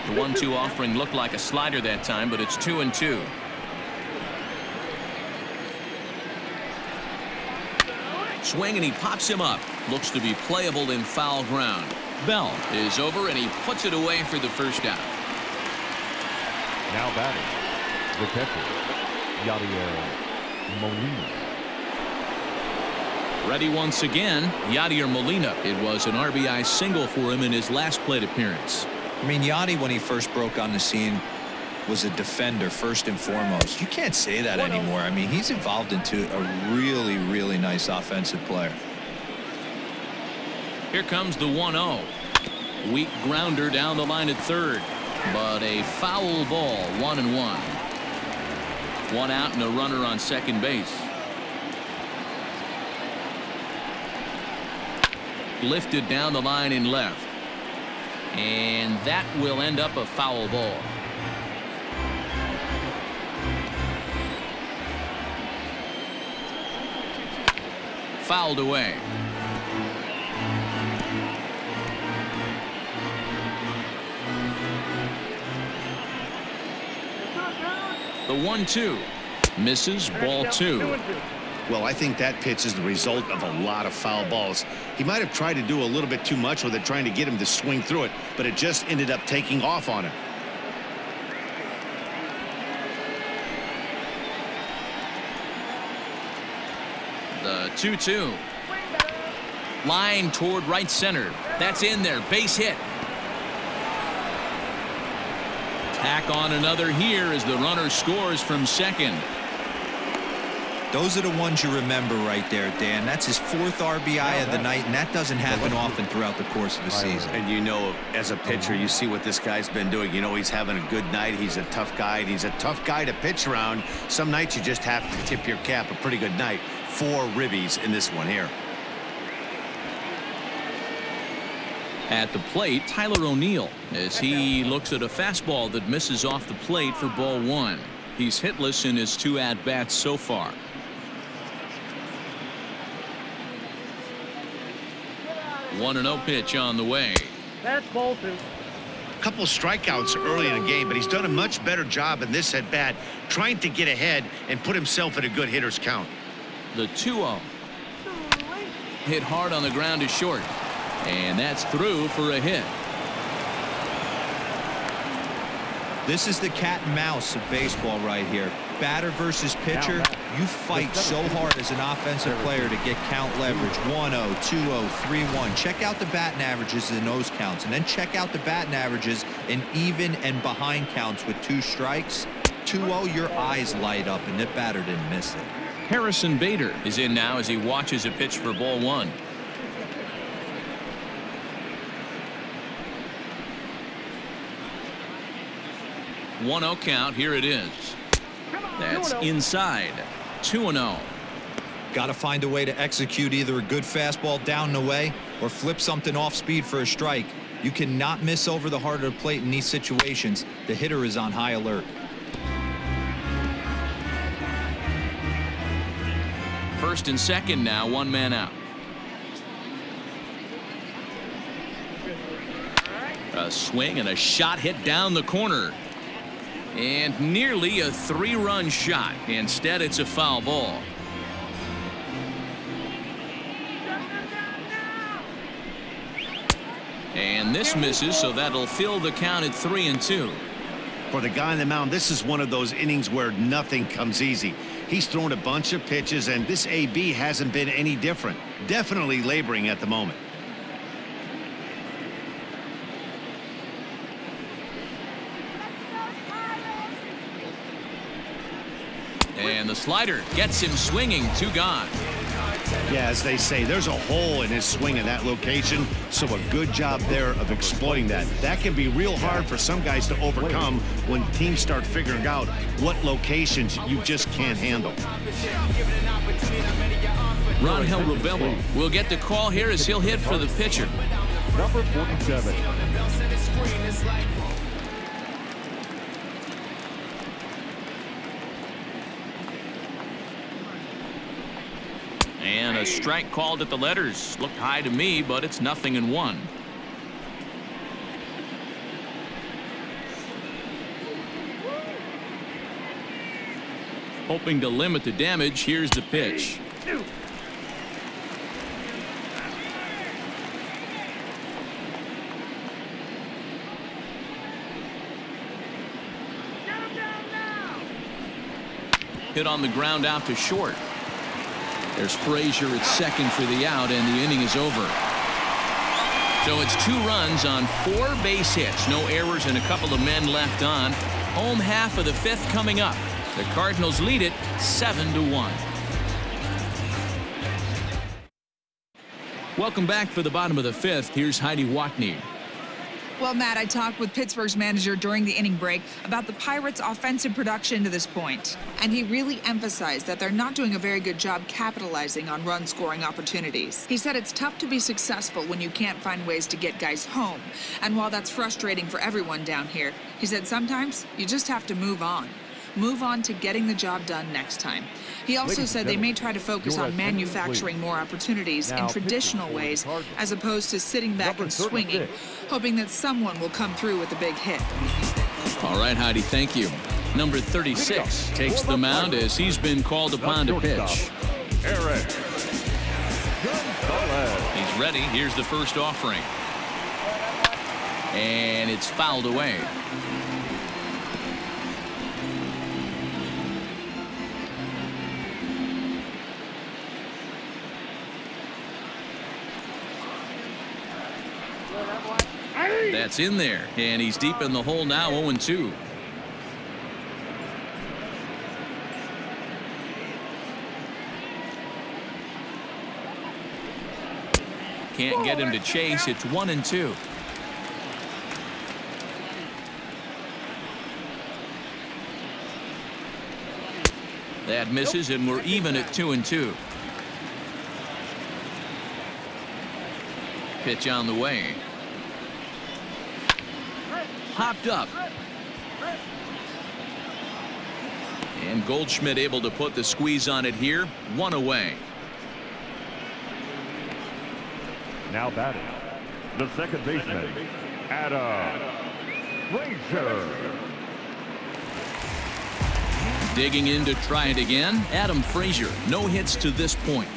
The 1-2 offering looked like a slider that time, but it's 2-2. Swing and he pops him up. Looks to be playable in foul ground. Bell is over and he puts it away for the first out. Now batting, the catcher, Yadier Molina. Ready once again, Yadier Molina. It was an RBI single for him in his last plate appearance. I mean, Yadi, when he first broke on the scene, was a defender first and foremost. You can't say that anymore. I mean, he's evolved into a really, really nice offensive player. Here comes the 1-0. Weak grounder down the line at third, but a foul ball. 1-1. 1 out and a runner on second base. Lifted down the line in left. And that will end up a foul ball. Fouled away. The 1-2 misses, ball 2. Well, I think that pitch is the result of a lot of foul balls. He might have tried to do a little bit too much with it, trying to get him to swing through it, but it just ended up taking off on him. The 2-2. Line toward right center. That's in there. Base hit. Tack on another here as the runner scores from second. Those are the ones you remember right there, Dan. That's his 4th RBI of the night, and that doesn't happen often throughout the course of the season. And you know, as a pitcher, you see what this guy's been doing. You know, he's having a good night. He's a tough guy, and he's a tough guy to pitch around. Some nights you just have to tip your cap. A pretty good night. 4 ribbies in this one here. At the plate, Tyler O'Neill, as he looks at a fastball that misses off the plate for ball 1. He's hitless in his 2 at-bats so far. One 1-0 pitch on the way. That's ball 2. A couple of strikeouts early in the game, but he's done a much better job in this at-bat, trying to get ahead and put himself at a good hitter's count. The 2-0. Hit hard on the ground to short. And that's through for a hit. This is the cat and mouse of baseball right here. Batter versus pitcher. You fight so hard as an offensive player to get count leverage. 1-0, 2-0, 3-1. Check out the batting averages in those counts, and then check out the batting averages in even and behind counts with 2 strikes. 2-0, your eyes light up, and the batter didn't miss it. Harrison Vader is in now as he watches a pitch for ball 1. One 0 count. Here it is. That's inside. 2-0. Got to find a way to execute either a good fastball down the way or flip something off speed for a strike. You cannot miss over the heart of the plate in these situations. The hitter is on high alert. First and second now, 1 man out. A swing and a shot hit down the corner. And nearly a 3-run shot. Instead, it's a foul ball. And this misses, so that'll fill the count at 3-2. For the guy on the mound, this is one of those innings where nothing comes easy. He's thrown a bunch of pitches, and this AB hasn't been any different. Definitely laboring at the moment. And the slider gets him swinging. 2 gone. Yeah, as they say, there's a hole in his swing in that location, so a good job there of exploiting that. That can be real hard for some guys to overcome when teams start figuring out what locations you just can't handle. Ronhel Ravelo will get the call here as he'll hit for the pitcher. Number 47. And a strike called at the letters. Looked high to me, but it's 0-1. Hoping to limit the damage, here's the pitch. Hit on the ground out to short. There's Frazier at second for the out, and the inning is over. So it's 2 runs on 4 base hits. No errors and a couple of men left on. Home half of the 5th coming up. The Cardinals lead it 7-1. Welcome back for the bottom of the 5th. Here's Heidi Watney. Well, Matt, I talked with Pittsburgh's manager during the inning break about the Pirates' offensive production to this point, and he really emphasized that they're not doing a very good job capitalizing on run-scoring opportunities. He said it's tough to be successful when you can't find ways to get guys home, and while that's frustrating for everyone down here, he said sometimes you just have to move on. Move on to getting the job done next time. He also said they may try to focus on manufacturing more opportunities in traditional ways as opposed to sitting back and swinging, hoping that someone will come through with a big hit. All right, Heidi, thank you. Number 36 takes the mound as he's been called upon to pitch. He's ready. Here's the first offering. And it's fouled away. That's in there, and he's deep in the hole now, 0-2. Can't get him to chase. It's 1-2. That misses, and we're even at 2-2. Pitch on the way. Popped up. And Goldschmidt able to put the squeeze on it here. 1 away. Now batting, the second baseman, Frazier. Digging in to try it again. Adam Frazier, no hits to this point.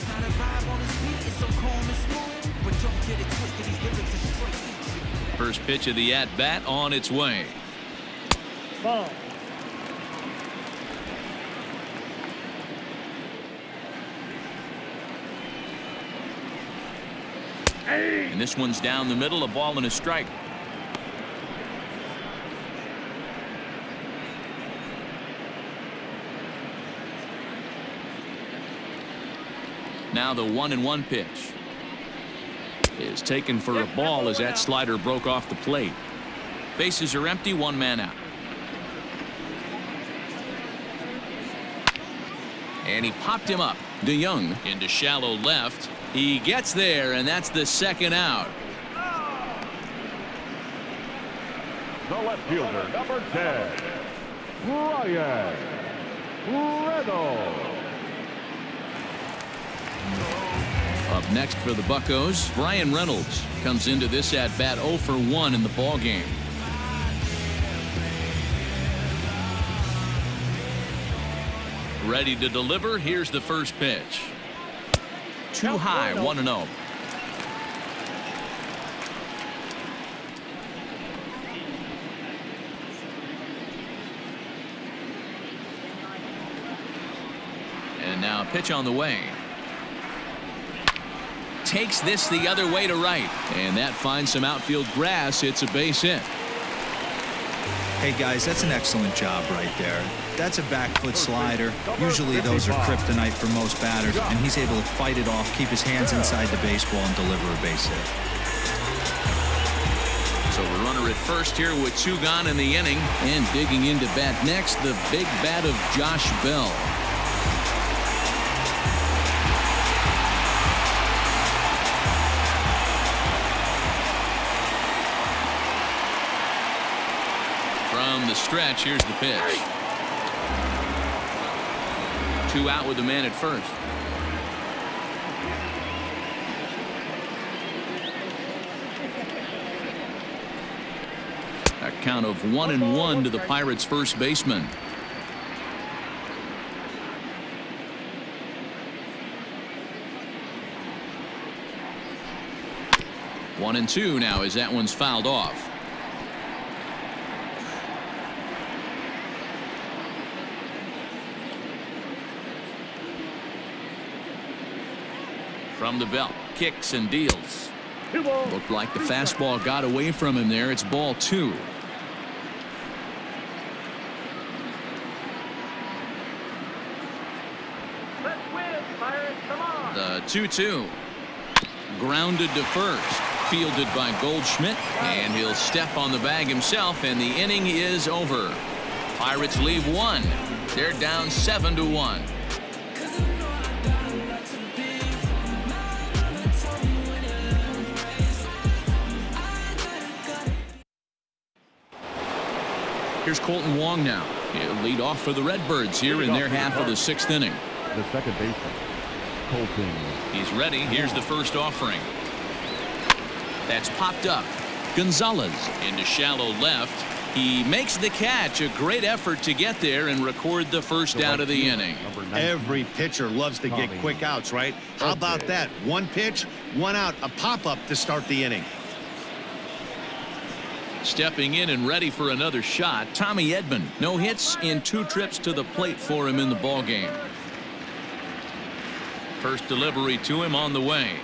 First pitch of the at-bat on its way. Ball. And this one's down the middle, a ball and a strike. Now the 1-1 pitch is taken for a ball as that slider broke off the plate. Bases are empty, one man out. And he popped him up. DeYoung into shallow left. He gets there, and that's the second out. The left fielder, number 10, Brian Reynolds. Up next for the Buccos, Brian Reynolds comes into this at bat 0 for 1 in the ball game. Ready to deliver. Here's the first pitch. Too high, 1-0. And now a pitch on the way. Takes this the other way to right, and that finds some outfield grass. It's a base hit. Hey guys, that's an excellent job right there. That's a back foot slider. Usually those are kryptonite for most batters, and he's able to fight it off, keep his hands inside the baseball, and deliver a base hit. So a runner at first here with 2 gone in the inning, and digging into bat next, the big bat of Josh Bell. From the stretch, here's the pitch. 2 out with the man at first. A count of 1-1 to the Pirates' first baseman. One and 2 now as that one's fouled off. From the belt, kicks and deals. Looked like the fastball got away from him there. It's ball 2. Let's win, Pirates. Come on. The 2-2. Grounded to first. Fielded by Goldschmidt. And he'll step on the bag himself, and the inning is over. Pirates leave 1. They're down 7-1. Here's Colton Wong now. He'll lead off for the Redbirds here in their half of the 6th inning. The second baseman, Colton. He's ready. Here's the first offering. That's popped up. Gonzalez into shallow left. He makes the catch. A great effort to get there and record the first out of the inning. Every pitcher loves to get quick outs, right? How about that? 1 pitch, 1 out, a pop-up to start the inning. Stepping in and ready for another shot, Tommy Edmond. No hits in 2 trips to the plate for him in the ball game. First delivery to him on the way.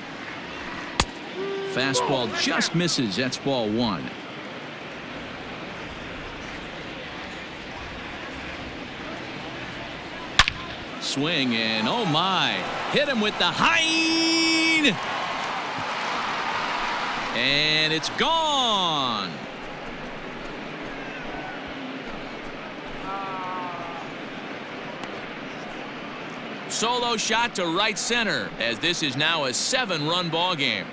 Fastball just misses. That's ball 1. Swing and oh my, hit him with the hind, and it's gone. Solo shot to right center, as this is now a 7-run ball game.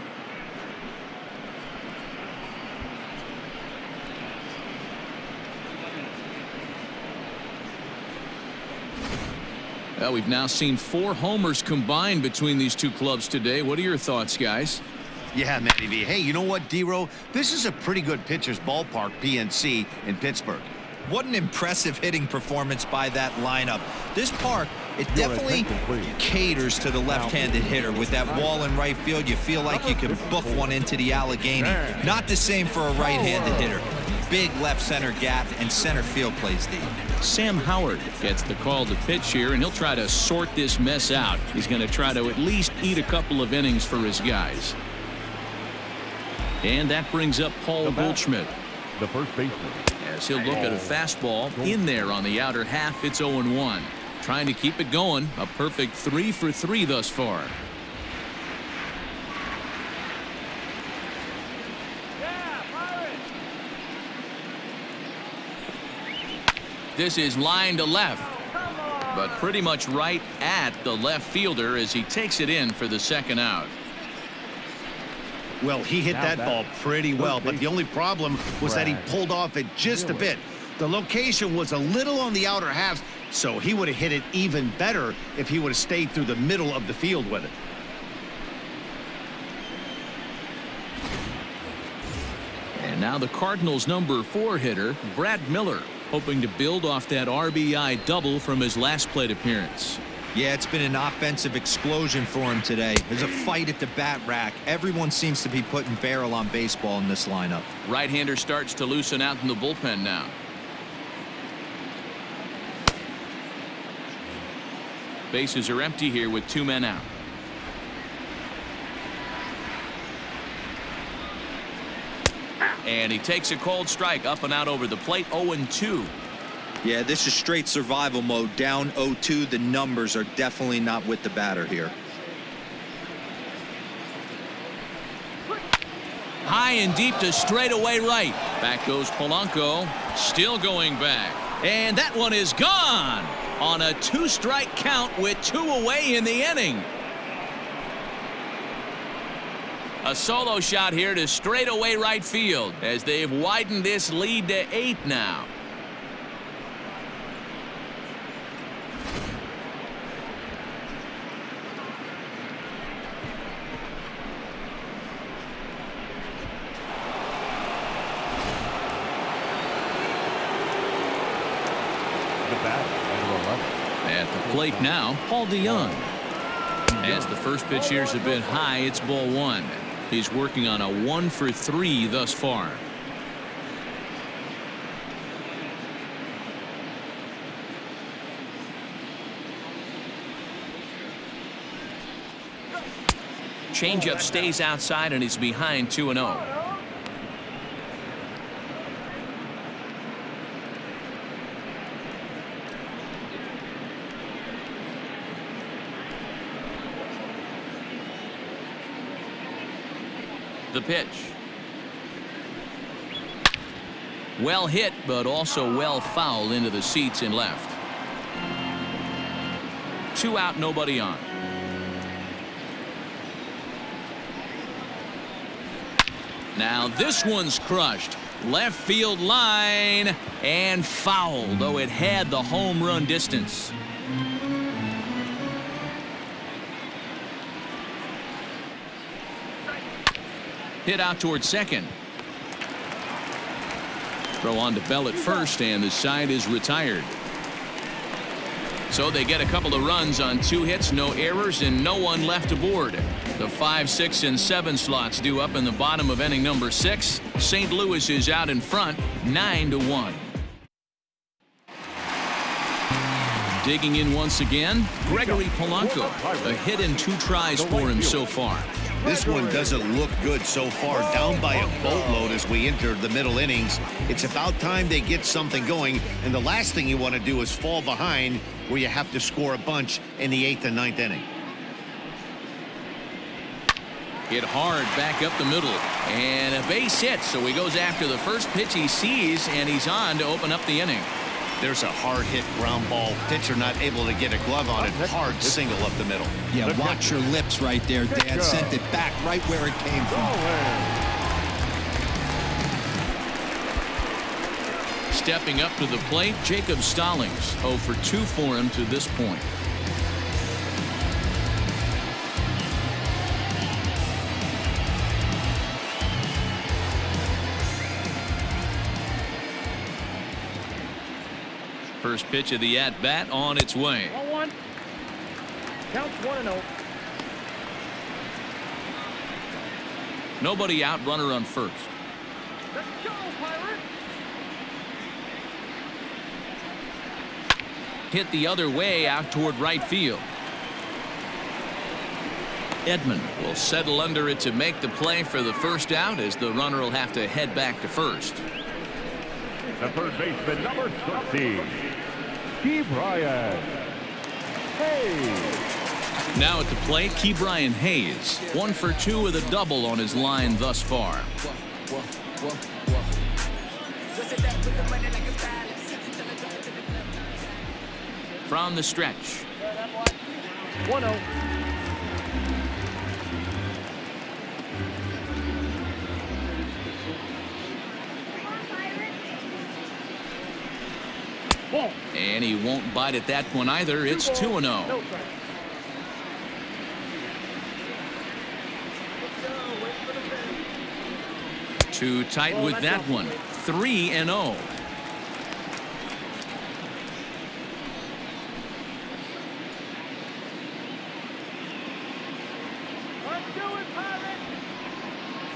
Well, we've now seen 4 homers combined between these 2 clubs today. What are your thoughts, guys? Yeah, Matty V. Hey, you know what, D-Row? This is a pretty good pitcher's ballpark, PNC, in Pittsburgh. What an impressive hitting performance by that lineup. This park, it definitely caters to the left-handed hitter. With that wall in right field, you feel like you can book one into the Allegheny. Not the same for a right-handed hitter. big left center gap, and center field plays deep. Sam Howard gets the call to pitch here, and he'll try to sort this mess out. He's going to try to at least eat a couple of innings for his guys. And that brings up Paul Goldschmidt. The first baseman. As he'll look at a fastball in there on the outer half. It's 0-1. Trying to keep it going. A perfect 3 for 3 thus far. This is line to left, but pretty much right at the left fielder as he takes it in for the second out. Well, he hit that ball pretty well, but the only problem was that he pulled off it just a bit. The location was a little on the outer half, so he would have hit it even better if he would have stayed through the middle of the field with it. And now the Cardinals' number 4 hitter, Brad Miller, hoping to build off that RBI double from his last plate appearance. Yeah, it's been an offensive explosion for him today. There's a fight at the bat rack. Everyone seems to be putting barrel on baseball in this lineup. Right-hander starts to loosen out in the bullpen now. Bases are empty here with 2 men out. And he takes a cold strike up and out over the plate. 0-2. Yeah, this is straight survival mode. Down 0-2. The numbers are definitely not with the batter here. High and deep to straightaway right. Back goes Polanco. Still going back. And that one is gone on a 2-strike count with 2 away in the inning. A solo shot here to straightaway right field as they've widened this lead to 8 now. At the plate now, Paul DeYoung. As the first pitch here is a bit high, it's ball 1. He's working on a 1 for 3 thus far. Changeup stays outside and he's behind 2-0. The pitch. Well hit, but also well fouled into the seats in left. 2 out, nobody on. Now this one's crushed. Left field line and fouled, though it had the home run distance. Hit out towards second. Throw on to Bell at first, and the side is retired. So they get a couple of runs on 2 hits, no errors, and no one left aboard. The 5, 6, and 7 slots due up in the bottom of inning number 6. St. Louis is out in front, 9-1. Digging in once again, Gregory Polanco. A hit and 2 tries for him so far. This one doesn't look good so far, down by a boatload as we enter the middle innings. It's about time they get something going, and the last thing you want to do is fall behind where you have to score a bunch in the 8th and 9th inning. Hit hard back up the middle, and a base hit, so he goes after the first pitch he sees, and he's on to open up the inning. There's a hard hit ground ball. Pitcher not able to get a glove on it. Hard single up the middle. Yeah, watch your lips right there, Dad. Sent it back right where it came from. Stepping up to the plate, Jacob Stallings. 0 for 2 for him to this point. First pitch of the at-bat on its way. 1-1. Counts 1-0. Nobody out, runner on first. Let's go, Pirates. hit the other way out toward right field. Edmond will settle under it to make the play for the first out, as the runner will have to head back to first. The third baseman, number 60, Ke'Bryan Hayes. Now at the plate, Ke'Bryan Hayes, 1 for 2 with a double on his line thus far. From the stretch. 1-0. And he won't bite at that one either. It's 2-0. Too tight with that one. 3-0.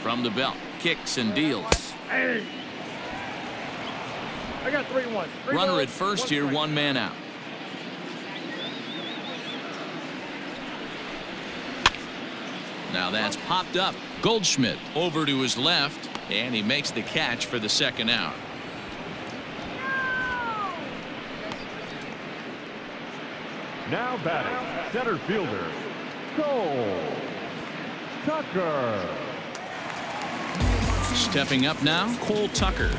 From the belt, kicks and deals. Hey. I got 3-1. Runner at first here, 1 man out. Now that's popped up. Goldschmidt over to his left, and he makes the catch for the second out. Now batting, center fielder, Cole Tucker. Stepping up now, Cole Tucker.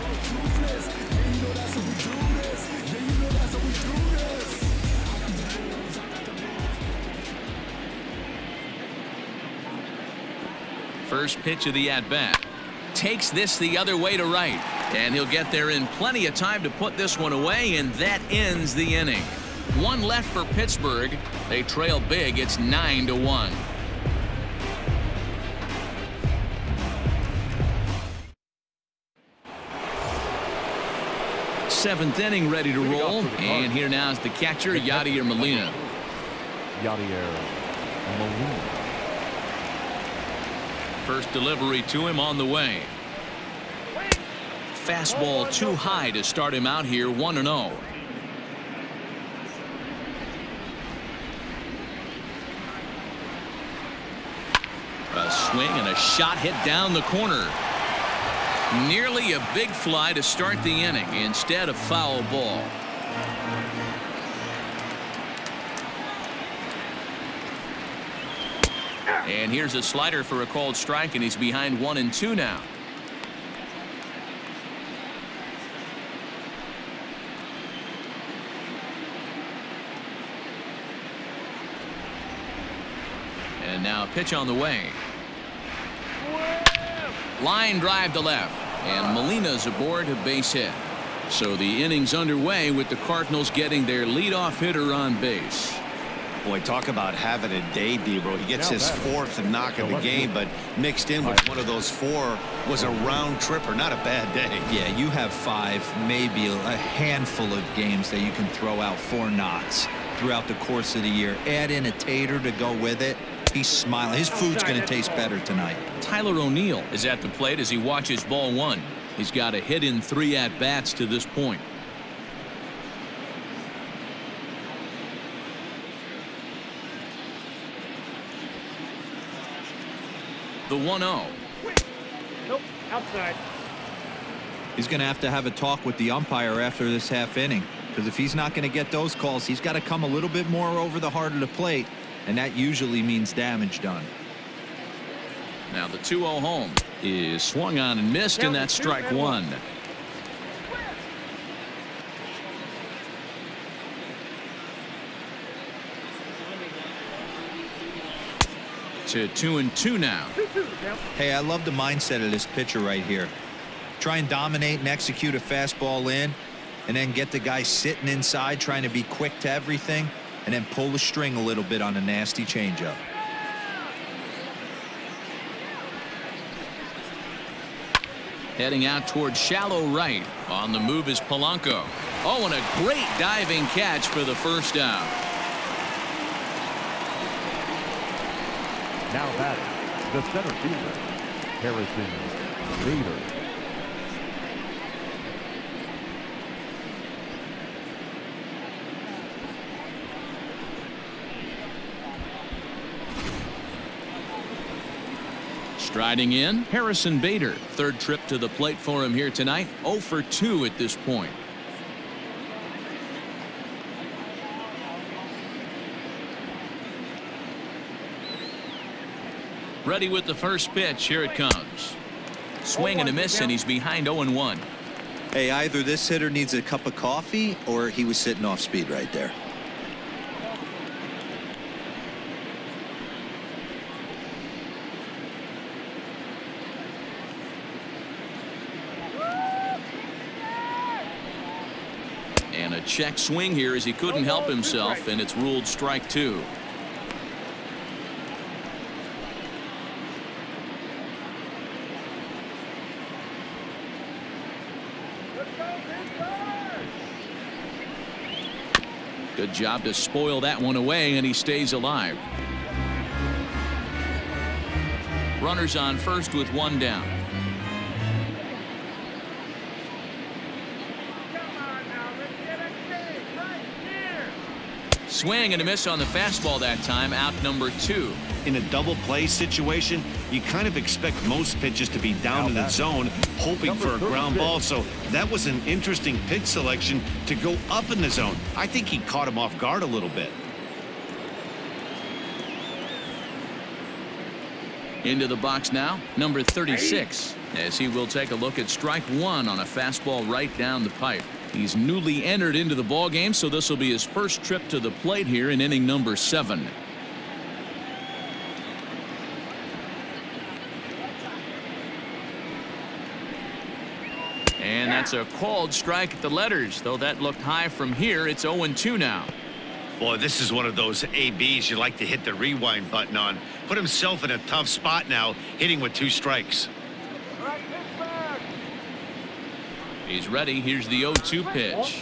First pitch of the at-bat. Takes this the other way to right. And he'll get there in plenty of time to put this one away, and that ends the inning. 1 left for Pittsburgh. They trail big. It's 9-1. Seventh inning ready to roll. And here now is the catcher, Yadier Molina. Yadier Molina. First delivery to him on the way. Fastball too high to start him out here, 1-0. A swing and a shot hit down the corner. Nearly a big fly to start the inning. Instead, a foul ball. And here's a slider for a called strike, and he's behind 1-2 now. And now a pitch on the way. Line drive to left, and Molina's aboard, a base hit. So the inning's underway with the Cardinals getting their leadoff hitter on base. Boy, talk about having a day, Debro. He gets his 4th knock of the game, but mixed in with one of those 4 was a round tripper. Not a bad day. Yeah, you have 5, maybe a handful of games that you can throw out 4 knocks throughout the course of the year. Add in a tater to go with it. He's smiling. His food's going to taste better tonight. Tyler O'Neill is at the plate as he watches ball 1. He's got a hit in 3 at-bats to this point. The 1-0. Nope, outside. He's going to have a talk with the umpire after this half inning, because if he's not going to get those calls, he's got to come a little bit more over the heart of the plate, and that usually means damage done. Now the 2-0 home is swung on and missed, and that's strike 1. To 2-2 now. Hey, I love the mindset of this pitcher right here. Try and dominate and execute a fastball in, and then get the guy sitting inside trying to be quick to everything, and then pull the string a little bit on a nasty changeup. Heading out towards shallow right. On the move is Polanco. Oh, and a great diving catch for the first out. Now batting, the center fielder, Harrison Vader. Striding in, Harrison Vader. Third trip to the plate for him here tonight. 0 for 2 at this point. Ready with the first pitch. Here it comes. Swing and a miss, and he's behind 0-1. Hey, either this hitter needs a cup of coffee or he was sitting off speed right there. And a check swing here as he couldn't help himself, and it's ruled strike 2. Good job to spoil that one away, and he stays alive. Runners on first with 1 down. Swing and a miss on the fastball that time. Out number 2. In a double play situation, you kind of expect most pitches to be down in the zone, hoping for a ground ball. So that was an interesting pitch selection to go up in the zone. I think he caught him off guard a little bit. Into the box now, number 36, as he will take a look at strike 1 on a fastball right down the pipe. He's newly entered into the ball game, so this will be his first trip to the plate here in inning number 7. And that's a called strike at the letters, though that looked high from here. It's 0-2 now. Boy, this is one of those ABs you like to hit the rewind button on. Put himself in a tough spot now, hitting with 2 strikes. He's ready. Here's the 0-2 pitch.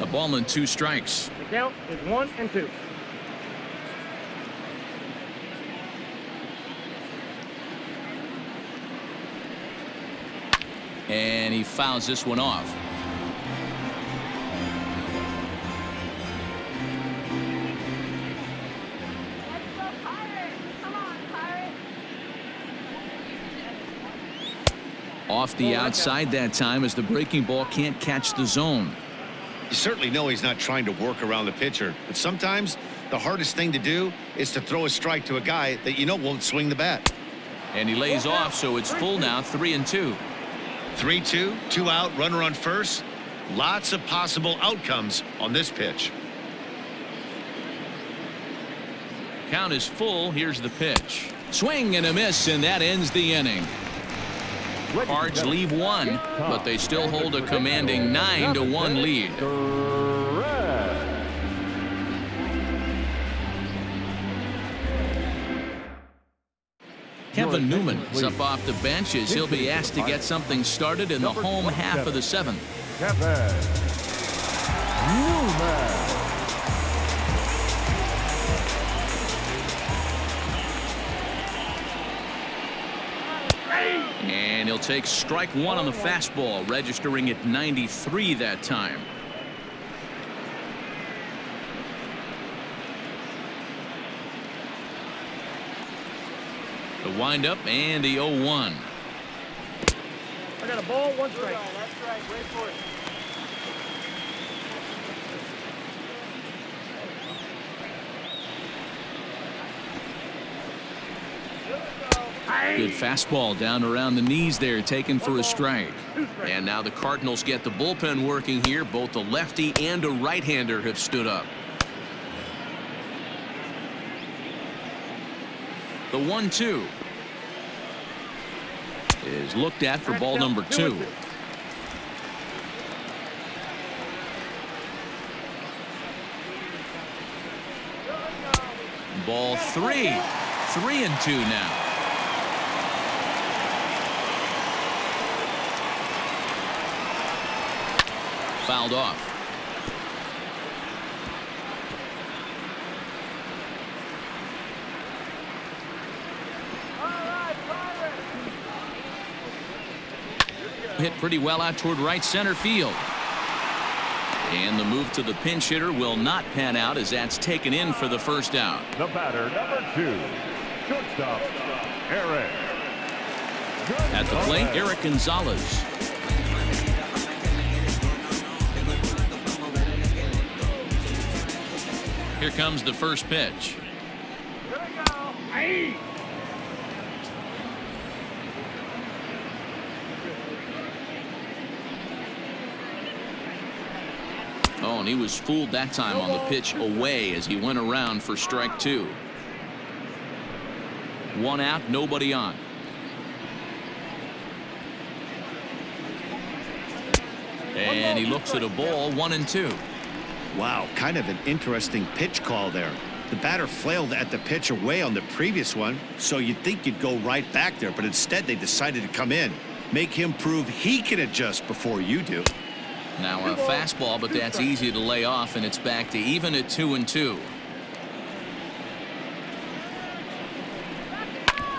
A ball and 2 strikes. The count is 1-2. And he fouls this one off. Off the outside that time as the breaking ball can't catch the zone. You certainly know he's not trying to work around the pitcher, but sometimes the hardest thing to do is to throw a strike to a guy that you know won't swing the bat. And he lays off, so it's full now, 3-2. 3-2, 2 out, runner on first. Lots of possible outcomes on this pitch. Count is full. Here's the pitch. Swing and a miss, and that ends the inning. Cards leave 1, but they still hold a commanding 9-1 lead. Kevin Newman is up off the bench as he'll be asked to get something started in the home half of the 7th. Kevin Newman. And he'll take strike 1 on the fastball, registering at 93 that time. The windup and the 0-1. I got a ball, 1 strike. That's right. Wait for it. Good fastball down around the knees there, taken for a strike. And now the Cardinals get the bullpen working here. Both a lefty and a right-hander have stood up. The 1-2 is looked at for ball number 2. Ball 3. 3-2 now. Fouled off. Hit pretty well out toward right center field. And the move to the pinch hitter will not pan out as that's taken in for the first out. The batter, number 2, shortstop, Eric At the plate, Eric Gonzalez. Here comes the first pitch. Here we go. Aye. Oh, and he was fooled that time on the pitch away as he went around for strike 2. 1 out, nobody on. And he looks at a ball, 1-2. Wow, kind of an interesting pitch call there. The batter flailed at the pitch away on the previous one, so you'd think you'd go right back there, but instead they decided to come in. Make him prove he can adjust before you do. Now a fastball, but that's easy to lay off, and it's back to even at 2-2.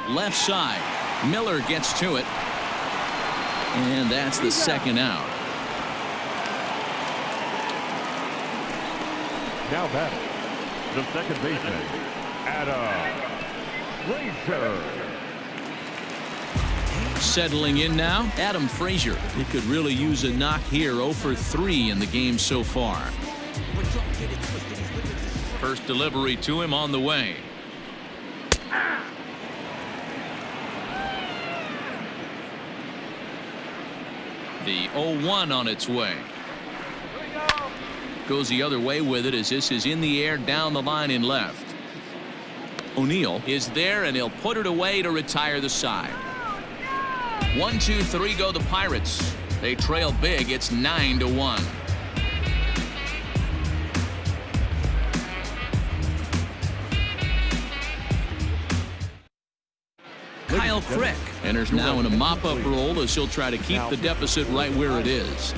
Left side. Miller gets to it. And that's the second out. Now batting, the second baseman, Frazier. Settling in now, Adam Frazier. He could really use a knock here. 0 for 3 in the game so far. First delivery to him on the way. The 0-1 on its way. Goes the other way with it as this is in the air down the line in left. O'Neill is there, and he'll put it away to retire the side. 1, 2, 3 go the Pirates. They trail big. It's 9-1. Kyle Crick enters now in a mop-up role as he'll try to keep the deficit right where it is.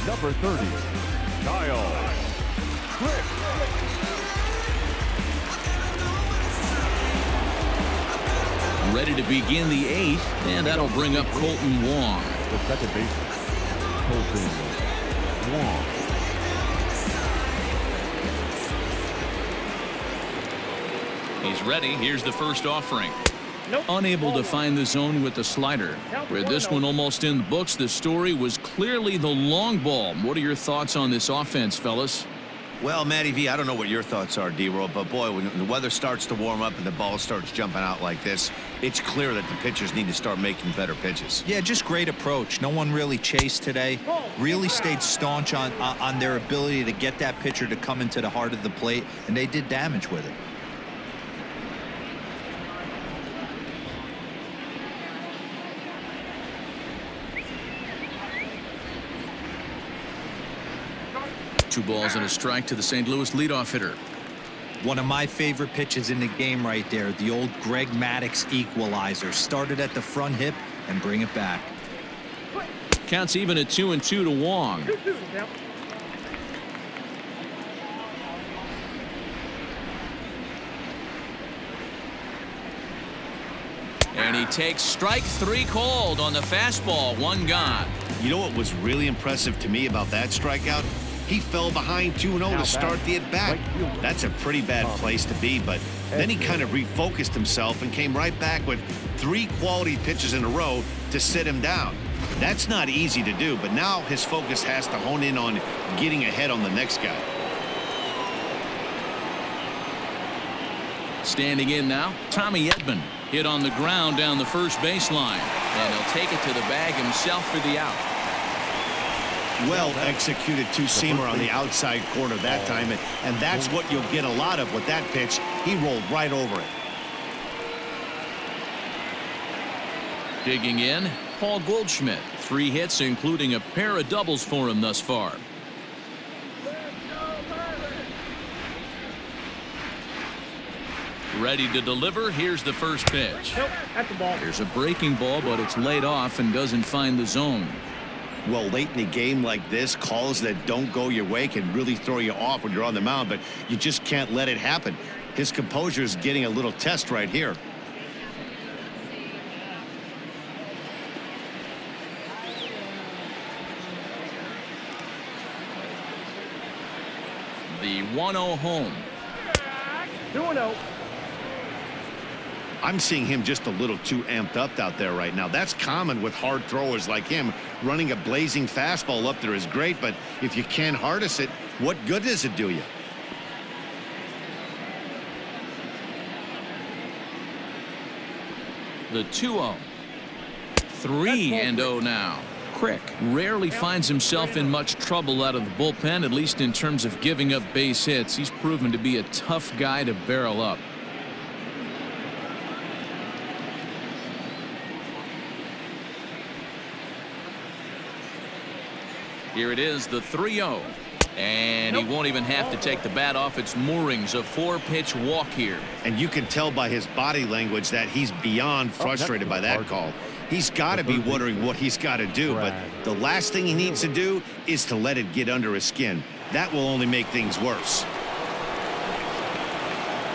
Number 30, Kyle Crick. Ready to begin the 8th, and that'll bring up Colton Wong. The second baseman, Colton Wong. He's ready. Here's the first offering. Nope. Unable to find the zone with the slider. With this one almost in the books, the story was clearly the long ball. What are your thoughts on this offense, fellas? Well, Matty V, I don't know what your thoughts are, D-Roll, but boy, when the weather starts to warm up and the ball starts jumping out like this, it's clear that the pitchers need to start making better pitches. Yeah, just great approach. No one really chased today. Really stayed staunch on their ability to get that pitcher to come into the heart of the plate, and they did damage with it. Two balls and a strike to the St. Louis leadoff hitter. One of my favorite pitches in the game right there, the old Greg Maddux equalizer. Started at the front hip and bring it back. Counts even at 2-2 to Wong. 2-2 now. And he takes strike 3 called on the fastball. 1 gone. You know what was really impressive to me about that strikeout? He fell behind 2-0 to start the at-bat. That's a pretty bad place to be, but then he kind of refocused himself and came right back with 3 quality pitches in a row to sit him down. That's not easy to do, but now his focus has to hone in on getting ahead on the next guy. Standing in now, Tommy Edmond. Hit on the ground down the first baseline. And he'll take it to the bag himself for the out. Well executed two-seamer on the outside corner that time, and that's what you'll get a lot of with that pitch. He rolled right over it. Digging in, Paul Goldschmidt. 3 hits, including a pair of doubles for him thus far. Ready to deliver. Here's the first pitch. Nope, that's the ball. Here's a breaking ball, but it's laid off and doesn't find the zone. Well, late in a game like this, calls that don't go your way can really throw you off when you're on the mound, but you just can't let it happen. His composure is getting a little test right here. The 1-0 home. 2-0. I'm seeing him just a little too amped up out there right now. That's common with hard throwers like him. Running a blazing fastball up there is great, but if you can't harness it, what good does it do you? The 2-0. 3-0 now. Crick rarely finds himself in much trouble out of the bullpen, at least in terms of giving up base hits. He's proven to be a tough guy to barrel up. Here it is, the 3-0. And he won't even have to take the bat off its moorings. A 4-pitch walk here. And you can tell by his body language that he's beyond frustrated by that call. He's got to be wondering what he's got to do, but the last thing he needs to do is to let it get under his skin. That will only make things worse.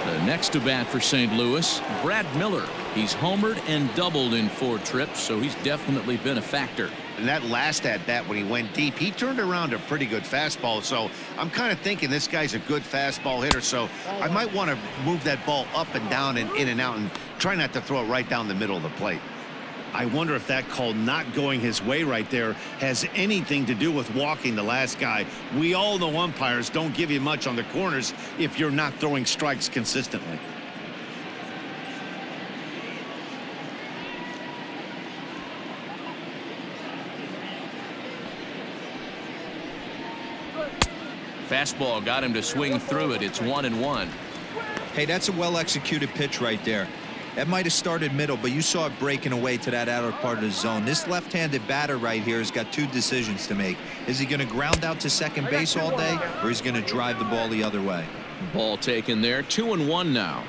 The next to bat for St. Louis, Brad Miller. He's homered and doubled in 4 trips, so he's definitely been a factor. And that last at bat when he went deep, he turned around a pretty good fastball. So I'm kind of thinking this guy's a good fastball hitter. So I might want to move that ball up and down and in and out and try not to throw it right down the middle of the plate. I wonder if that call not going his way right there has anything to do with walking the last guy. We all know umpires don't give you much on the corners if you're not throwing strikes consistently. Fastball got him to swing through it. It's 1-1. Hey, that's a well-executed pitch right there. That might have started middle, but you saw it breaking away to that outer part of the zone. This left-handed batter right here has got 2 decisions to make. Is he going to ground out to second base all day, or is he going to drive the ball the other way? Ball taken there. 2-1 now.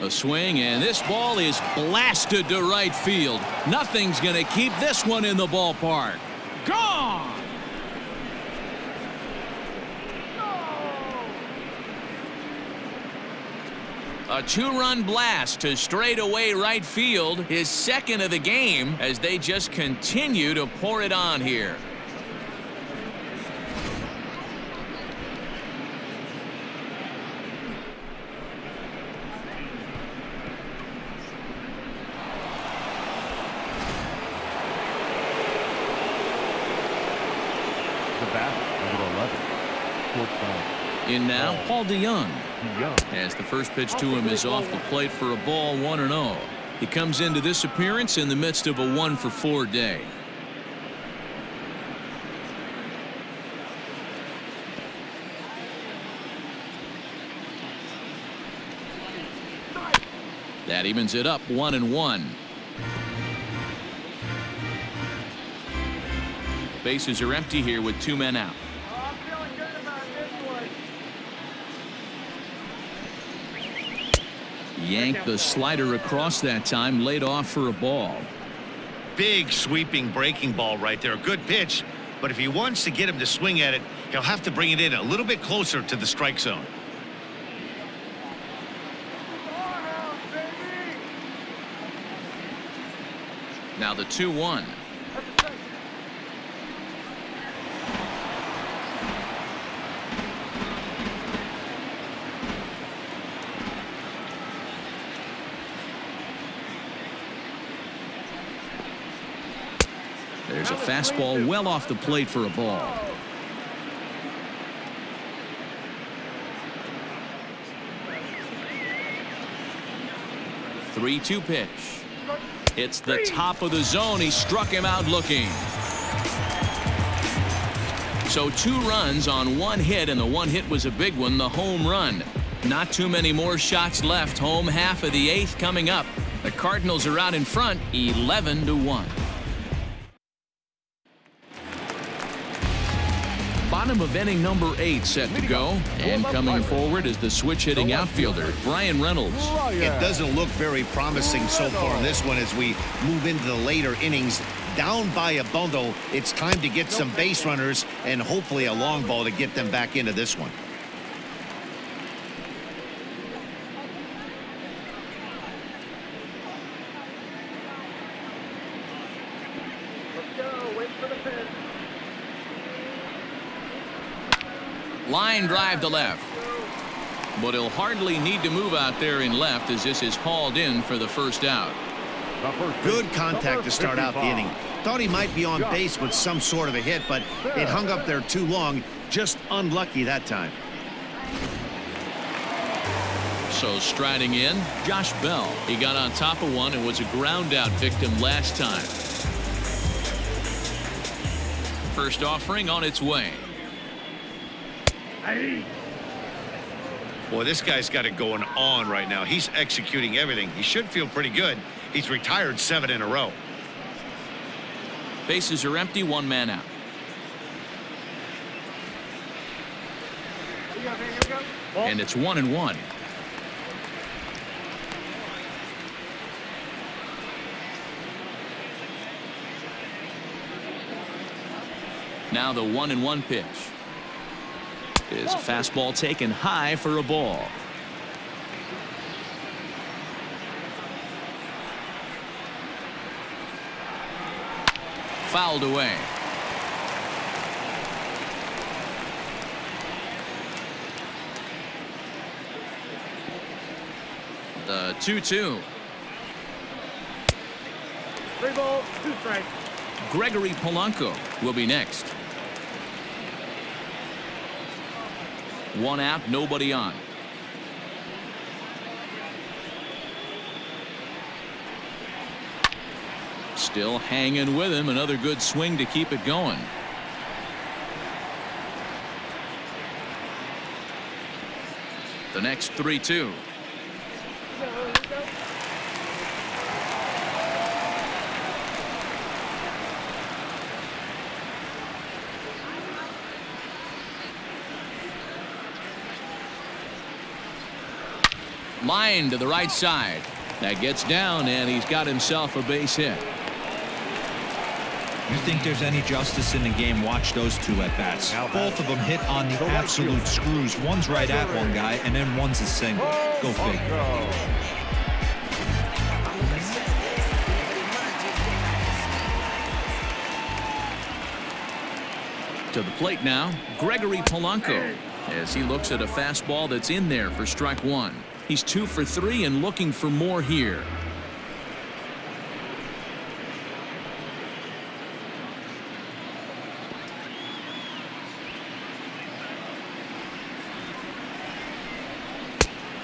A swing, and this ball is blasted to right field. Nothing's going to keep this one in the ballpark. Gone! A 2-run blast to straightaway right field, his second of the game, as they just continue to pour it on here. In now, Paul DeYoung. As the first pitch to him is off the plate for a ball, 1-0. He comes into this appearance in the midst of a 1-for-4 day. That evens it up, 1-1. Bases are empty here with 2 men out. Yanked the slider across that time, laid off for a ball. Big sweeping breaking ball right there. Good pitch, but if he wants to get him to swing at it, he'll have to bring it in a little bit closer to the strike zone. Now the 2-1. There's a fastball well off the plate for a ball. The 3-2 pitch. It's the top of the zone. He struck him out looking. So 2 runs on 1 hit, and the 1 hit was a big one, the home run. Not too many more shots left. Home half of the 8th coming up. The Cardinals are out in front, 11-1. Bottom of inning number 8 set to go, and coming forward is the switch-hitting outfielder, Brian Reynolds. It doesn't look very promising so far in this one as we move into the later innings. Down by a bundle, it's time to get some base runners and hopefully a long ball to get them back into this one. Line drive to left. But he'll hardly need to move out there in left as this is hauled in for the first out. Good contact to start out the inning. Thought he might be on base with some sort of a hit, but it hung up there too long. Just unlucky that time. So striding in, Josh Bell. He got on top of one and was a ground out victim last time. First offering on its way. Boy, this guy's got it going on right now. He's executing everything. He should feel pretty good. He's retired 7 in a row. Bases are empty, one man out. And it's 1-1. Now the 1-1 pitch. Is a fastball taken high for a ball. Fouled away. The 2-2. 3 balls, 2 strikes. Gregory Polanco will be next. One out, nobody on. Still hanging with him. Another good swing to keep it going. The next 3-2. Line to the right side. That gets down, and he's got himself a base hit. You think there's any justice in the game? Watch those two at bats. Both of them hit on the absolute screws. One's right at one guy, and then one's a single. Go figure. To the plate now, Gregory Polanco, as he looks at a fastball that's in there for strike one. He's 2 for 3 and looking for more here.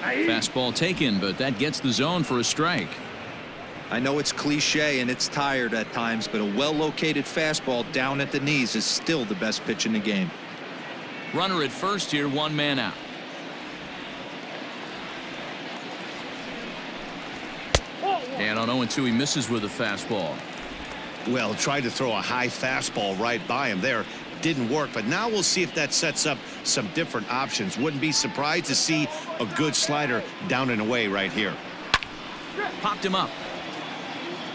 Fastball taken, but that gets the zone for a strike. I know it's cliche and it's tired at times, but a well-located fastball down at the knees is still the best pitch in the game. Runner at first here, one man out. And on 0-2, he misses with a fastball. Well, tried to throw a high fastball right by him there. Didn't work, but now we'll see if that sets up some different options. Wouldn't be surprised to see a good slider down and away right here. Popped him up.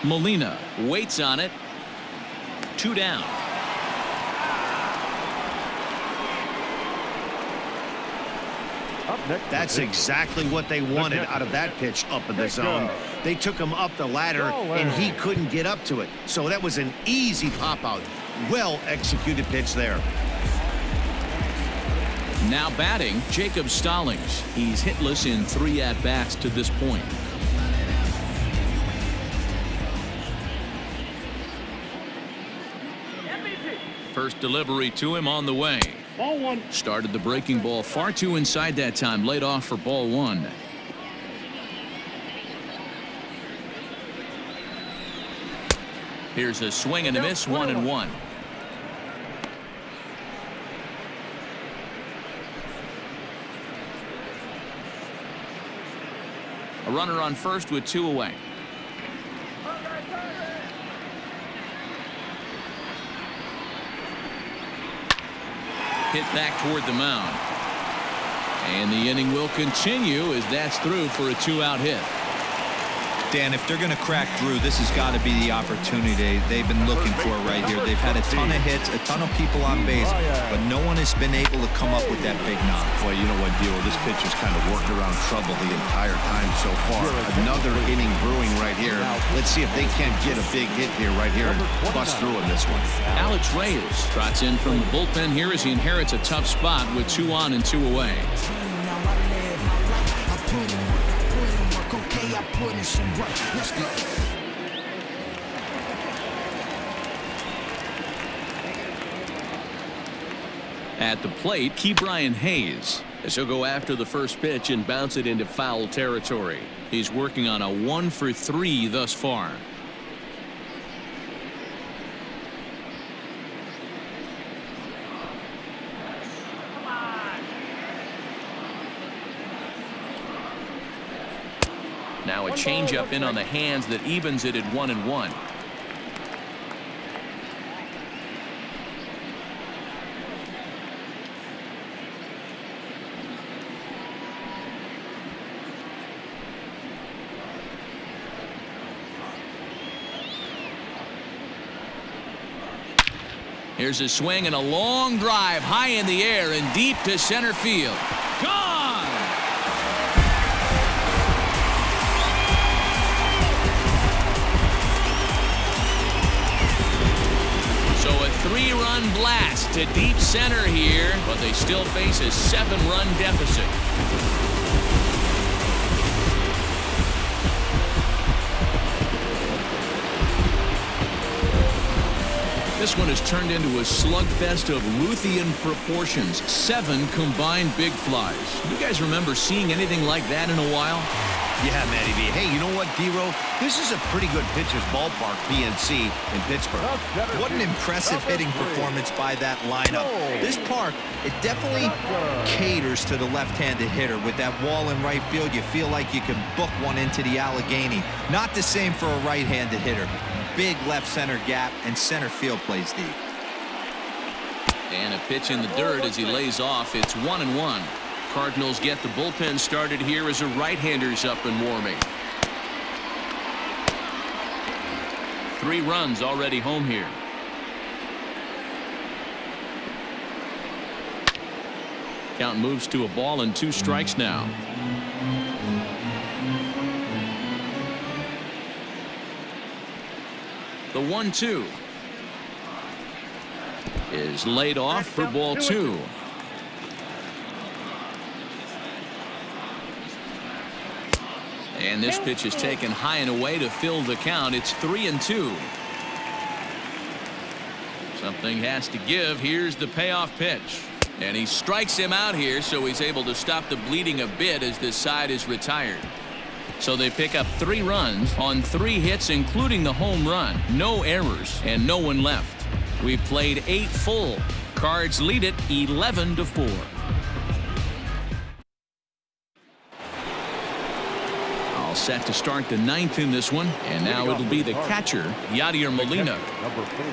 Molina waits on it. 2 down. That's exactly what they wanted out of that pitch up in the zone. They took him up the ladder, and he couldn't get up to it. So that was an easy pop-out. Well-executed pitch there. Now batting, Jacob Stallings. He's hitless in 3 at-bats to this point. First delivery to him on the way. Ball 1. Started the breaking ball far too inside that time. Laid off for ball 1. Here's a swing and a miss, 1-1. A runner on first with 2 away. Hit back toward the mound. And the inning will continue as that's through for a 2-out hit. Dan, if they're going to crack through, this has got to be the opportunity they've been looking for right here. They've had a ton of hits, a ton of people on base, but no one has been able to come up with that big knock. Well, you know what, Dio? This pitcher's kind of worked around trouble the entire time so far. Another inning brewing right here. Let's see if they can't get a big hit here right here and bust through in this one. Alex Reyes trots in from the bullpen here as he inherits a tough spot with 2 on and 2 away. At the plate, Ke'Bryan Hayes, as he'll go after the first pitch and bounce it into foul territory. He's working on a 1-for-3 thus far. Now a changeup in on the hands that evens it at 1-1. Here's a swing and a long drive high in the air and deep to center field. Gone! So a 3-run blast to deep center here, but they still face a 7-run deficit. This one has turned into a slugfest of Ruthian proportions. 7 combined big flies. You guys remember seeing anything like that in a while? Yeah, Matty B. Hey, you know what, D-Row? This is a pretty good pitcher's ballpark, PNC, in Pittsburgh. What an impressive hitting performance by that lineup. This park, it definitely caters to the left-handed hitter. With that wall in right field, you feel like you can book one into the Allegheny. Not the same for a right-handed hitter. Big left center gap, and center field plays deep. And a pitch in the dirt as he lays off. It's 1-1. Cardinals get the bullpen started here as a right-hander's up and warming. 3 runs already home here. Count moves to a ball and 2 strikes now. The 1-2 is laid off for ball 2. And this pitch is taken high and away to fill the count. It's 3-2. Something has to give. Here's the payoff pitch. And he strikes him out here, so he's able to stop the bleeding a bit as this side is retired. So they pick up 3 runs on 3 hits, including the home run. No errors and no one left. We've played 8 full. Cards lead it 11-4. All set to start the 9th in this one. And now it'll be the catcher, Yadier Molina. Number 4,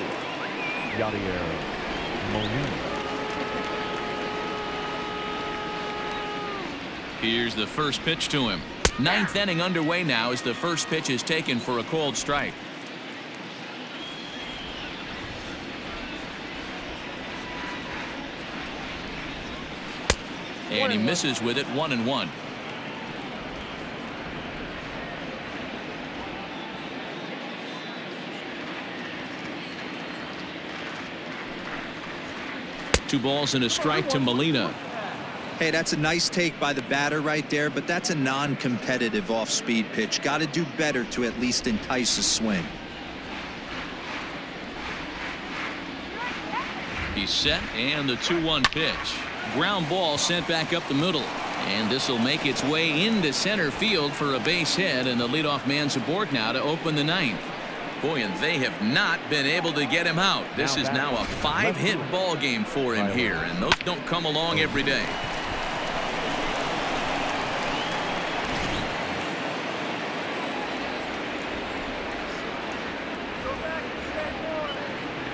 Yadier Molina. Here's the first pitch to him. 9th inning underway now as the first pitch is taken for a called strike. And he misses with it. 1-1. Two balls and a strike to Molina. Hey, that's a nice take by the batter right there, but that's a non-competitive off-speed pitch. Got to do better to at least entice a swing. He's set, and the 2-1 pitch. Ground ball sent back up the middle. And this will make its way into center field for a base hit, and the leadoff man's aboard now to open the 9th. Boy, and they have not been able to get him out. This is now a 5-hit ball game for him here, and those don't come along every day.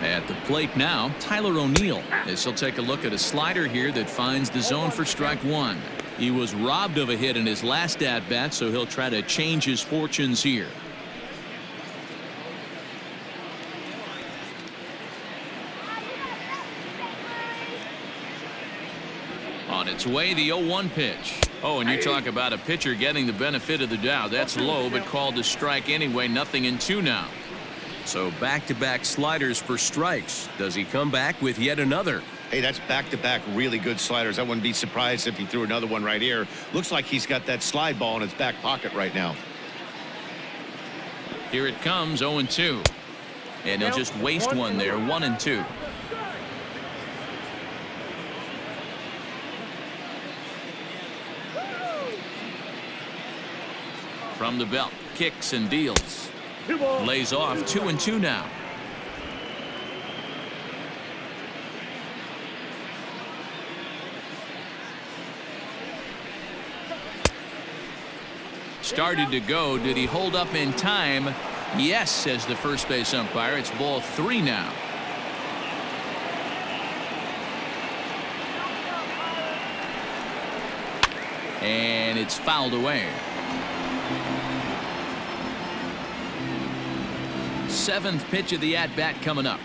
At the plate now, Tyler O'Neill, as he'll take a look at a slider here that finds the zone for strike 1. He was robbed of a hit in his last at-bat, so he'll try to change his fortunes here. On its way, the 0-1 pitch. Oh, and you talk about a pitcher getting the benefit of the doubt. That's low, but called a strike anyway. 0-2 now. So back-to-back sliders for strikes. Does he come back with yet another? Hey, that's back-to-back really good sliders. I wouldn't be surprised if he threw another one right here. Looks like he's got that slide ball in his back pocket right now. Here it comes, 0-2. And he'll just waste one there, 1-2. From the belt, kicks and deals. Lays off, 2-2 now. Started to go. Did he hold up in time? Yes, says the first base umpire. It's ball 3 now. And it's fouled away. 7th pitch of the at-bat coming up.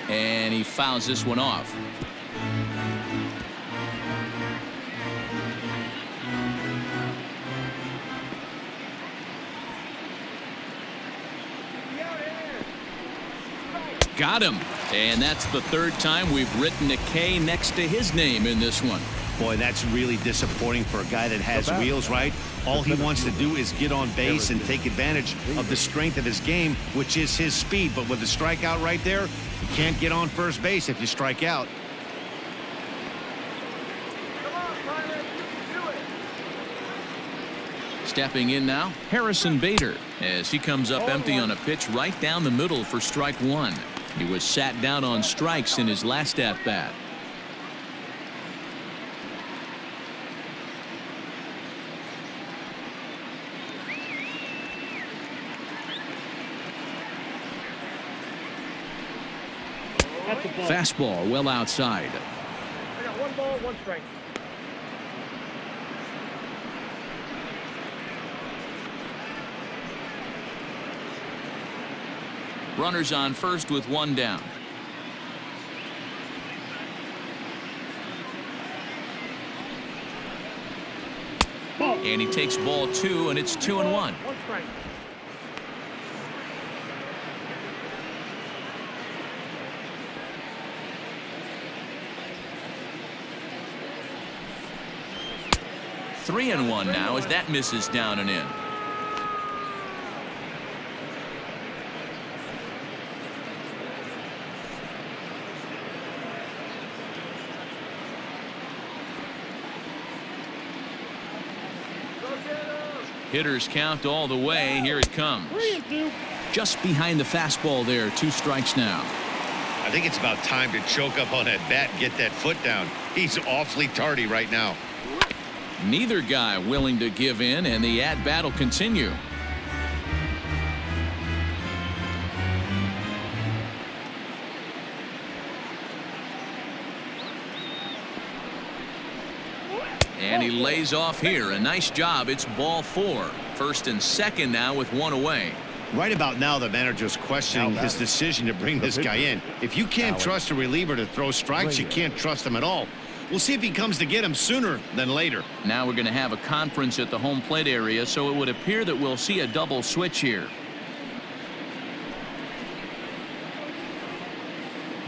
And he fouls this one off. Got him. And that's the 3rd time we've written a K next to his name in this one. Boy, that's really disappointing for a guy that has wheels, right? All he wants to do is get on base and take advantage of the strength of his game, which is his speed. But with a strikeout right there, you can't get on first base if you strike out. Stepping in now, Harrison Vader, as he comes up empty on a pitch right down the middle for strike 1. He was sat down on strikes in his last at-bat. Fastball well outside. I got 1 ball, 1 strike. Runners on first with 1 down. And he takes ball 2, and it's 2-1. 1 strike. Three and 1 now as that misses down and in. Hitters count all the way. Here it comes. Just behind the fastball there. 2 strikes now. I think it's about time to choke up on that bat and get that foot down. He's awfully tardy right now. Neither guy willing to give in, and the at-bat will continue. And he lays off here. A nice job. It's ball 4. 1st and 2nd now with 1 away. Right about now, the manager's questioning his decision to bring this guy in. If you can't trust a reliever to throw strikes, you can't trust him at all. We'll see if he comes to get him sooner than later. Now we're going to have a conference at the home plate area, so it would appear that we'll see a double switch here.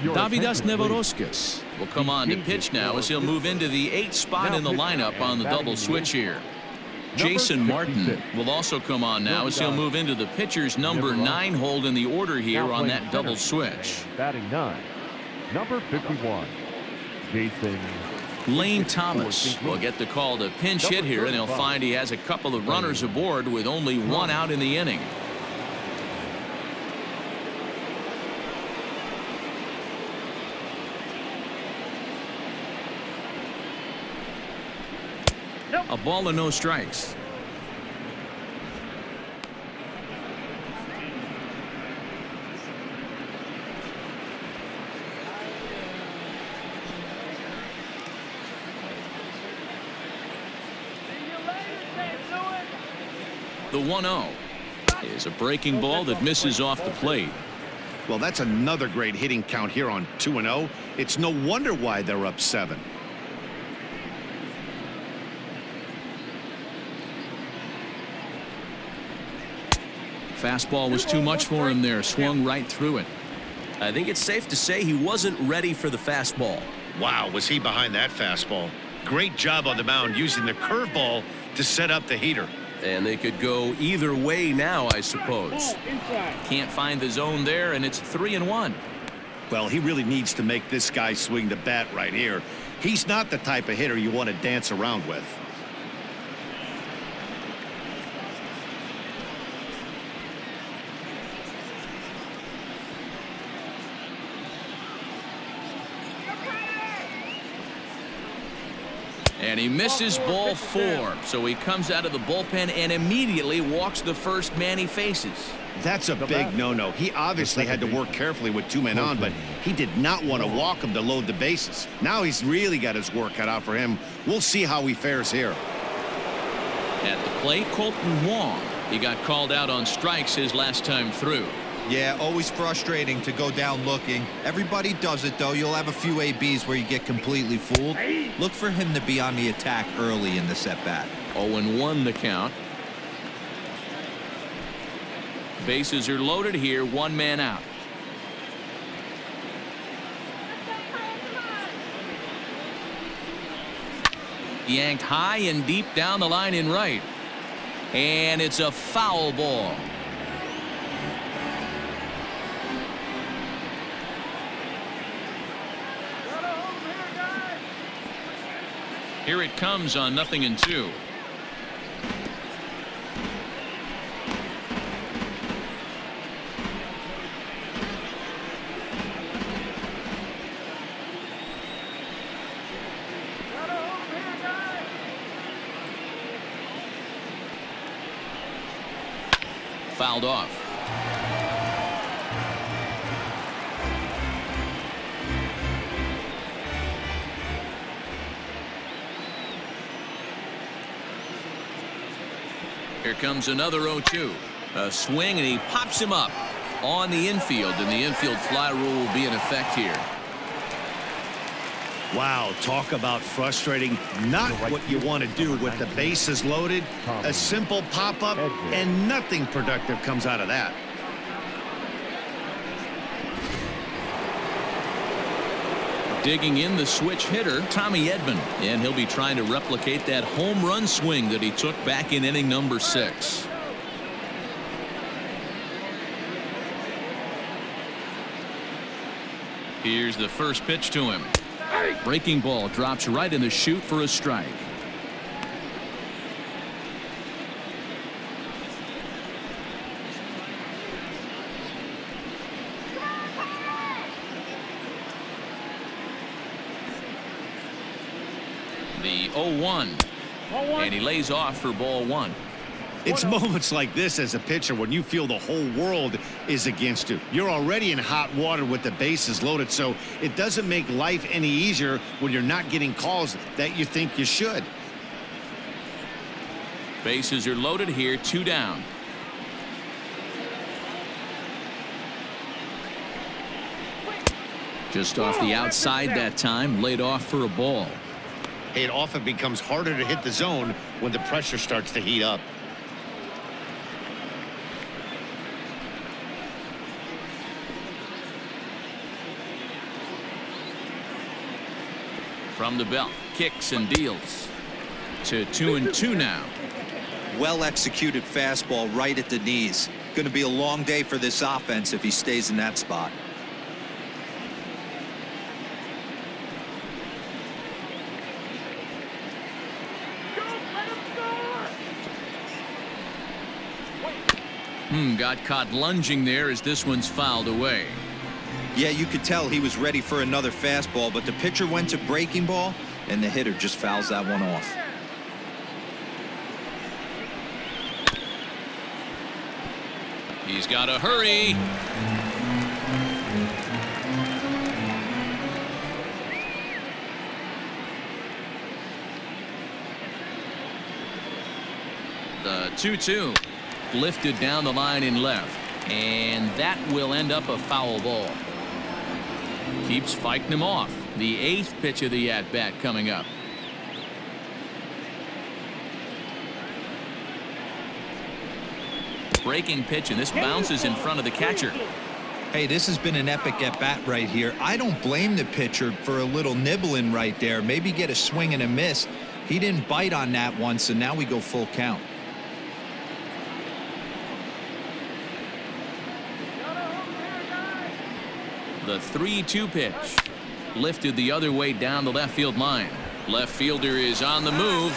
Davidas Nevoroskis will come on to pitch now as he'll move into the 8th spot in the lineup on the double switch here. Jason Martin will also come on now as he'll move into the pitcher's number 9 hold in the order here on that double switch. Batting 9, number 51, Jason. Lane Thomas will get the call to pinch hit here, and he'll find he has a couple of runners aboard with only 1 out in the inning. A ball and no strikes. The 1-0 is a breaking ball that misses off the plate. Well, that's another great hitting count here on 2-0. It's no wonder why they're up 7. Fastball was too much for him there. Swung right through it. I think it's safe to say he wasn't ready for the fastball. Wow, was he behind that fastball. Great job on the mound using the curveball to set up the heater. And they could go either way now, I suppose. Can't find the zone there, and it's 3-1. Well, he really needs to make this guy swing the bat right here. He's not the type of hitter you want to dance around with. And he misses ball 4. So he comes out of the bullpen and immediately walks the first man he faces. That's a big no-no. He obviously had to work carefully with 2 men on, but he did not want to walk him to load the bases. Now he's really got his work cut out for him. We'll see how he fares here. At the plate, Colton Wong. He got called out on strikes his last time through. Yeah, always frustrating to go down looking. Everybody does it, though. You'll have a few ABs where you get completely fooled. Look for him to be on the attack early in the set-bat. 0-1 the count. Bases are loaded here. 1 man out. Yanked high and deep down the line in right. And it's a foul ball. Here it comes on 0-2. Fouled off. Here comes another 0-2. A swing, and he pops him up on the infield, and the infield fly rule will be in effect here. Wow, talk about frustrating. Not what you want to do with the bases loaded. A simple pop-up, and nothing productive comes out of that. Digging in the switch hitter, Tommy Edmond, and he'll be trying to replicate that home run swing that he took back in inning number 6. Here's the first pitch to him. Breaking ball drops right in the chute for a strike. The 0-1, and he lays off for ball 1. It's moments like this as a pitcher when you feel the whole world is against you. You're already in hot water with the bases loaded, so it doesn't make life any easier when you're not getting calls that you think you should. Bases are loaded here, 2 down. Just off the outside that time, laid off for a ball. It often becomes harder to hit the zone when the pressure starts to heat up. From the belt, kicks and deals. To 2-2 now. Well executed fastball right at the knees. Going to be a long day for this offense if he stays in that spot. Got caught lunging there as this one's fouled away. Yeah, you could tell he was ready for another fastball, but the pitcher went to breaking ball, and the hitter just fouls that one off. He's got to hurry. The 2-2. just lifted down the line in left. And that will end up a foul ball. Keeps fighting him off. The 8th pitch of the at-bat coming up. Breaking pitch, and this bounces in front of the catcher. Hey, this has been an epic at-bat right here. I don't blame the pitcher for a little nibbling right there. Maybe get a swing and a miss. He didn't bite on that one, so now we go full count. The 3-2 pitch. Lifted the other way down the left field line. Left fielder is on the move,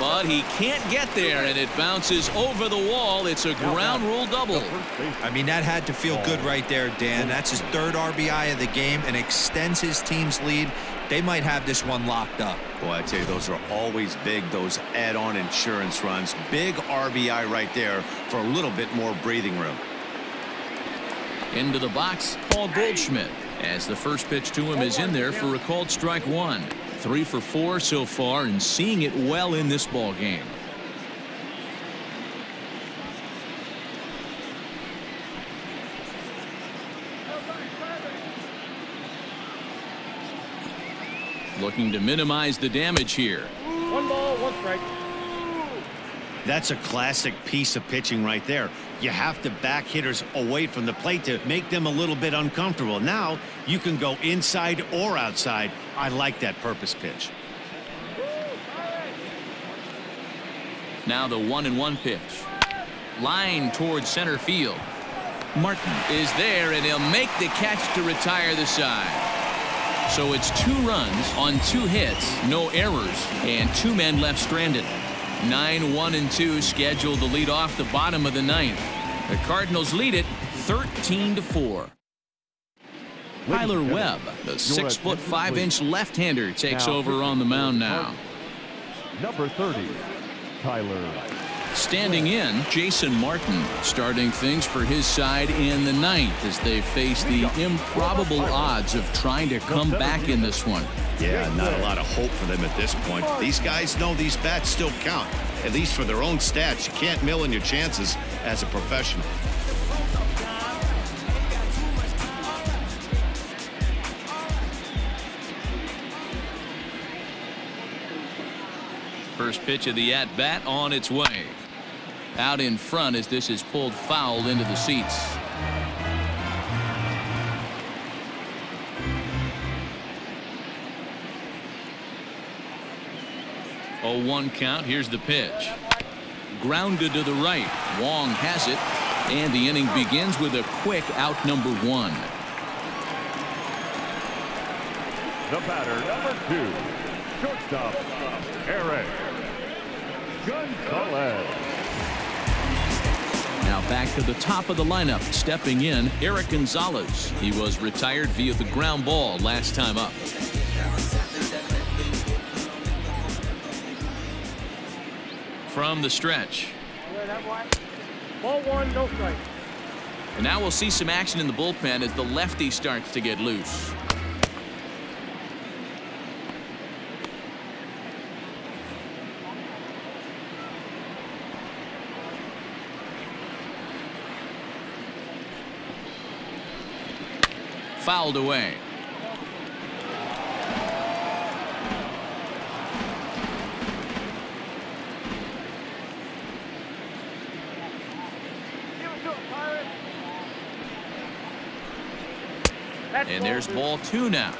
but he can't get there, and it bounces over the wall. It's a ground rule double. I mean, that had to feel good right there, Dan. That's his 3rd RBI of the game and extends his team's lead. They might have this one locked up. Boy, I tell you, those are always big, those add-on insurance runs. Big RBI right there for a little bit more breathing room. Into the box, Paul Goldschmidt, as the first pitch to him is in there for a called strike 1. 3 for 4 so far, and seeing it well in this ball game. Looking to minimize the damage here. 1 ball, 1 strike. That's a classic piece of pitching right there. You have to back hitters away from the plate to make them a little bit uncomfortable. Now you can go inside or outside. I like that purpose pitch. Now the 1-1 pitch. Line towards center field. Martin is there, and he'll make the catch to retire the side. So it's 2 runs on 2 hits, no errors, and 2 men left stranded. 9-1-2 scheduled to lead off the bottom of the 9th. The Cardinals lead it 13-4. Tyler Webb, the 6'5" left-hander, takes over on the mound now. Number 30, Tyler. Standing in, Jason Martin, starting things for his side in the 9th as they face the improbable odds of trying to come back in this one. Yeah, not a lot of hope for them at this point. These guys know these bats still count, at least for their own stats. You can't mill in your chances as a professional. First pitch of the at-bat on its way. Out in front as this is pulled foul into the seats. Oh, 1 count. Here's the pitch. Grounded to the right. Wong has it, and the inning begins with a quick out number 1. The batter, number 2, shortstop, Eric Gonzalez. Now back to the top of the lineup. Stepping in, Eric Gonzalez. He was retired via the ground ball last time up. From the stretch. Ball 1, no strike. And now we'll see some action in the bullpen as the lefty starts to get loose. Fouled away. And there's ball 2 now.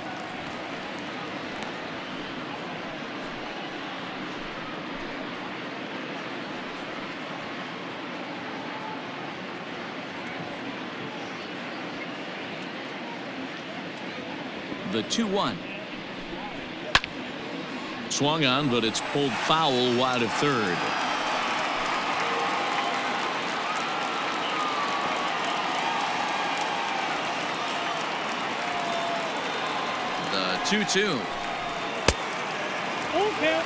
The 2-1. Swung on, but it's pulled foul wide of third. The 2-2. Okay.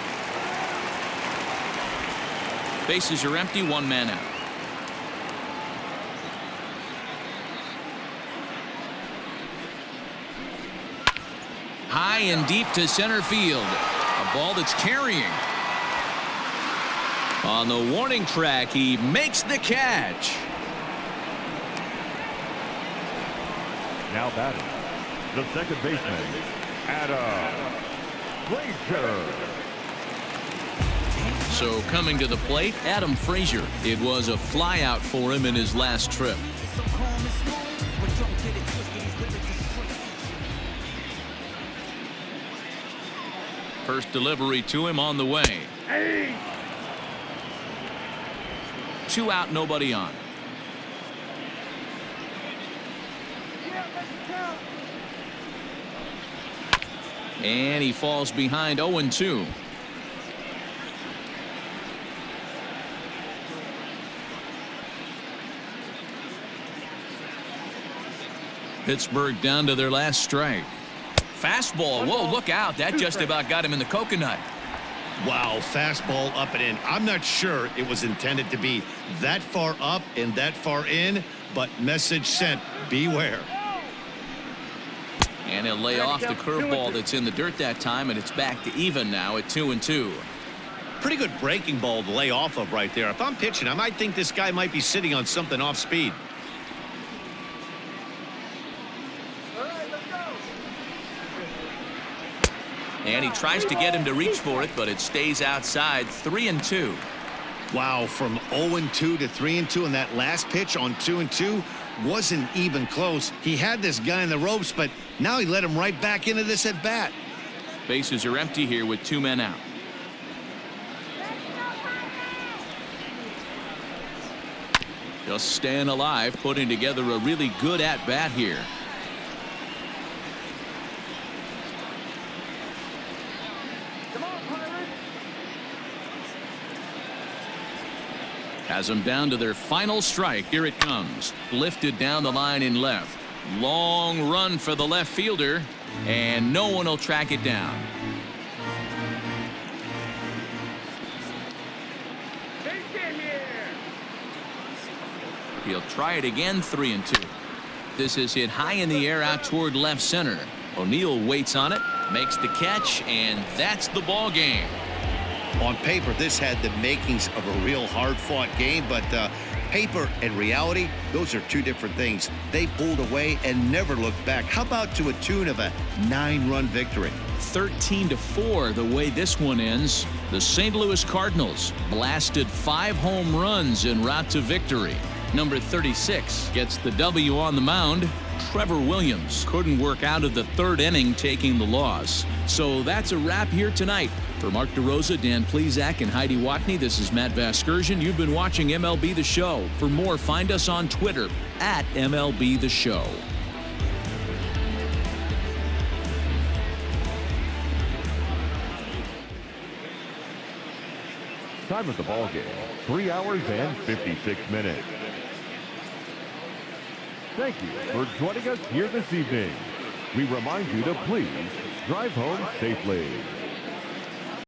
Bases are empty, 1 man out. High and deep to center field. A ball that's carrying. On the warning track, he makes the catch. Now batting, the second baseman, Frazier. So coming to the plate, Adam Frazier. It was a flyout for him in his last trip. First delivery to him on the way. 2 out, nobody on. And he falls behind 0-2. Pittsburgh down to their last strike. Fastball. Whoa, look out. That just about got him in the coconut. Wow, fastball up and in. I'm not sure it was intended to be that far up and that far in, but message sent, beware. And he'll lay off the curveball that's in the dirt that time, and it's back to even now at 2-2. Pretty good breaking ball to lay off of right there. If I'm pitching, I might think this guy might be sitting on something off speed. And he tries to get him to reach for it, but it stays outside. 3-2. Wow, from 0-2 to 3-2, and that last pitch on 2-2 wasn't even close. He had this guy in the ropes, but now he let him right back into this at bat. Bases are empty here with 2 men out. Just staying alive, putting together a really good at bat here. Has them down to their final strike. Here it comes. Lifted down the line in left. Long run for the left fielder, and no one will track it down. He'll try it again. 3-2. This is hit high in the air out toward left center. O'Neill waits on it, makes the catch, and that's the ball game. On paper, this had the makings of a real hard-fought game, but paper and reality, those are two different things. They pulled away and never looked back. How about to a tune of a 9-run victory? 13-4 the way this one ends. The St. Louis Cardinals blasted 5 home runs en route to victory. Number 36 gets the W on the mound. Trevor Williams couldn't work out of the 3rd inning, taking the loss. So that's a wrap here tonight. For Mark DeRosa, Dan Plesac, and Heidi Watney, this is Matt Vasgersian. You've been watching MLB The Show. For more, find us on Twitter at MLB The Show. Time of the ball game, 3 hours and 56 minutes. Thank you for joining us here this evening. We remind you to please drive home safely.